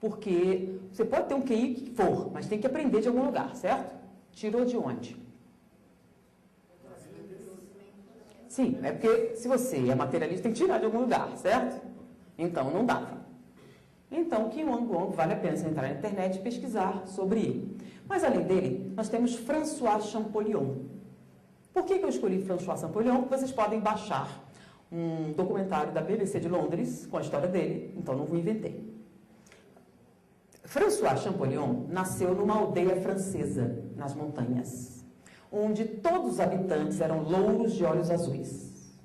Porque você pode ter um QI que for, mas tem que aprender de algum lugar, certo? Tirou de onde? Sim, é porque se você é materialista, tem que tirar de algum lugar, certo? Então, não dava. Então, Kim Wang-Wong, vale a pena você entrar na internet e pesquisar sobre ele. Mas, além dele, nós temos François Champollion. Por que eu escolhi François Champollion? Porque vocês podem baixar um documentário da BBC de Londres com a história dele, então não vou inventei. François Champollion nasceu numa aldeia francesa, nas montanhas, onde todos os habitantes eram louros de olhos azuis.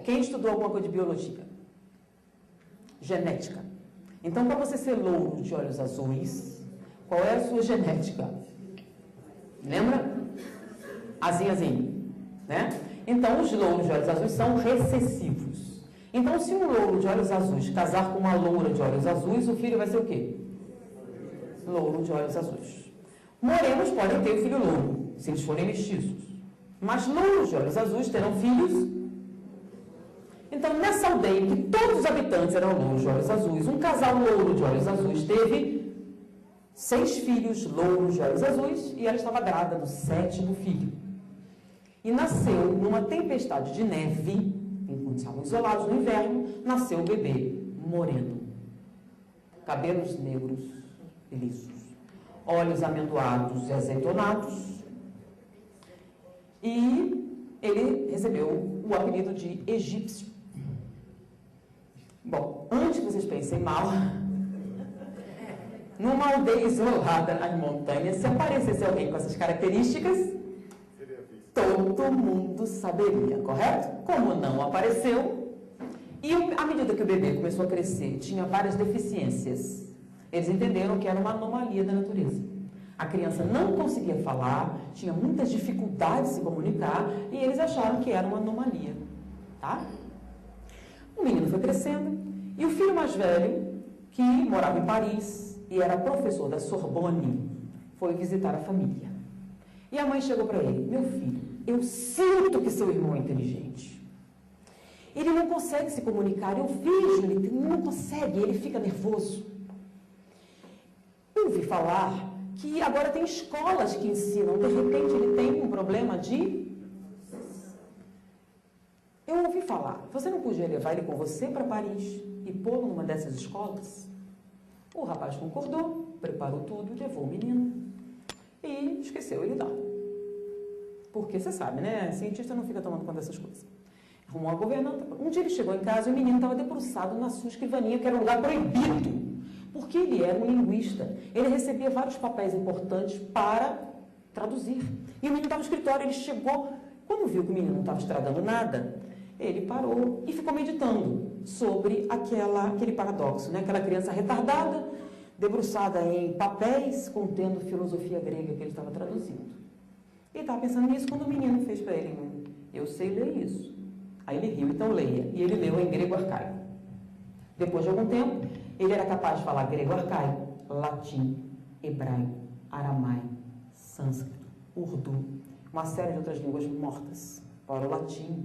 quem estudou alguma coisa de biologia? Genética. Então, para você ser louro de olhos azuis, qual é a sua genética? Lembra? Azinho, né? Então, os louros de olhos azuis são recessivos. Então, se um louro de olhos azuis casar com uma loura de olhos azuis, o filho vai ser o quê? Louro de olhos azuis. Morenos podem ter o filho louro, se eles forem mestiços. Mas louros de olhos azuis terão filhos. Então, nessa aldeia em que todos os habitantes eram louros de olhos azuis, um casal louro de olhos azuis teve 6 filhos louros de olhos azuis e ela estava grávida do 7º filho. E nasceu numa tempestade de neve, enquanto estavam isolados no inverno, nasceu o bebê moreno. Cabelos negros e lisos, olhos amendoados e azeitonados. E ele recebeu o apelido de egípcio. Bom, antes que vocês pensem mal, numa aldeia isolada nas montanhas, se aparecesse alguém com essas características, todo mundo saberia, correto? Como não apareceu, e à medida que o bebê começou a crescer, tinha várias deficiências, eles entenderam que era uma anomalia da natureza. A criança não conseguia falar, tinha muitas dificuldades de se comunicar, e eles acharam que era uma anomalia, tá? O menino foi crescendo, e o filho mais velho, que morava em Paris e era professor da Sorbonne, foi visitar a família. E a mãe chegou para ele: meu filho, eu sinto que seu irmão é inteligente. Ele não consegue se comunicar, eu vejo, ele não consegue, ele fica nervoso. Eu ouvi falar que agora tem escolas que ensinam, de repente ele tem um problema de... Eu ouvi falar, você não podia levar ele com você para Paris e pô-lo numa dessas escolas? O rapaz concordou, preparou tudo, levou o menino e esqueceu ele lá. Porque você sabe, né? Cientista não fica tomando conta dessas coisas. Arrumou a governanta. Um dia ele chegou em casa e o menino estava debruçado na sua escrivaninha, que era um lugar proibido. Porque ele era um linguista. Ele recebia vários papéis importantes para traduzir. E o menino estava no escritório, ele chegou. Quando viu que o menino não estava estradando nada, ele parou e ficou meditando sobre aquele paradoxo, né? Aquela criança retardada, debruçada em papéis contendo filosofia grega que ele estava traduzindo. Ele estava pensando nisso quando o menino fez para ele: eu sei ler isso. Aí ele riu: então leia. E ele leu em grego arcaico. Depois de algum tempo, ele era capaz de falar grego arcaico, latim, hebraico, aramaico, sânscrito, urdu, uma série de outras línguas mortas, para o latim.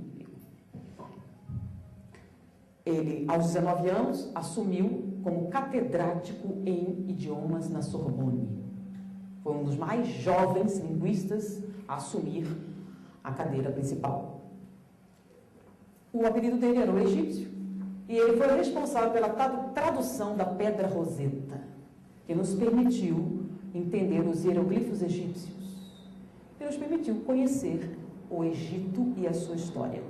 Ele, aos 19 anos, assumiu como catedrático em idiomas na Sorbonne. Foi um dos mais jovens linguistas a assumir a cadeira principal. O apelido dele era o egípcio, e ele foi responsável pela tradução da Pedra Roseta, que nos permitiu entender os hieroglifos egípcios, e nos permitiu conhecer o Egito e a sua história.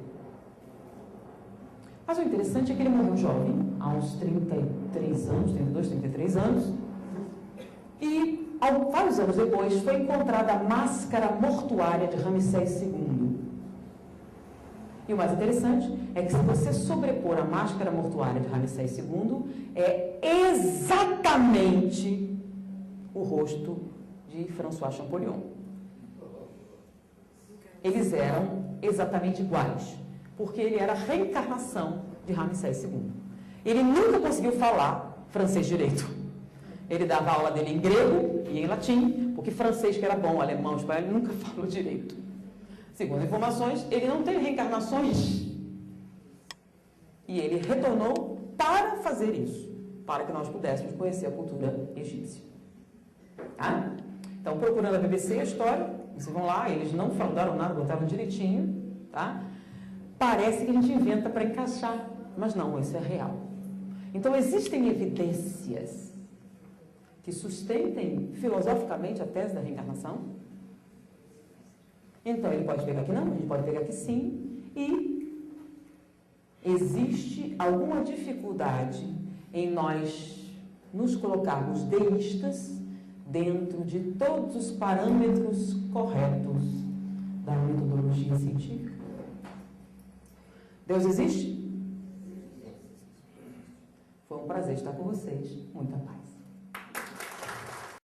Mas o interessante é que ele morreu jovem, há uns 33 anos, 32, 33 anos, e vários anos depois foi encontrada a máscara mortuária de Ramsés II. E o mais interessante é que se você sobrepor a máscara mortuária de Ramsés II, é exatamente o rosto de François Champollion. Eles eram exatamente iguais, porque ele era a reencarnação de Ramsés II. Ele nunca conseguiu falar francês direito. Ele dava aula dele em grego e em latim, porque francês, que era bom, alemão, espanhol, ele nunca falou direito. Segundo informações, ele não teve reencarnações. E ele retornou para fazer isso, para que nós pudéssemos conhecer a cultura egípcia. Tá? Então, procurando a BBC, a história, vocês vão lá, eles não falaram nada, botaram direitinho, tá? Parece que a gente inventa para encaixar, mas não, isso é real. Então, existem evidências que sustentem filosoficamente a tese da reencarnação? Então, ele pode pegar que não, a gente pode pegar que sim, e existe alguma dificuldade em nós nos colocarmos deístas dentro de todos os parâmetros corretos da metodologia científica. Deus existe? Foi um prazer estar com vocês. Muita paz.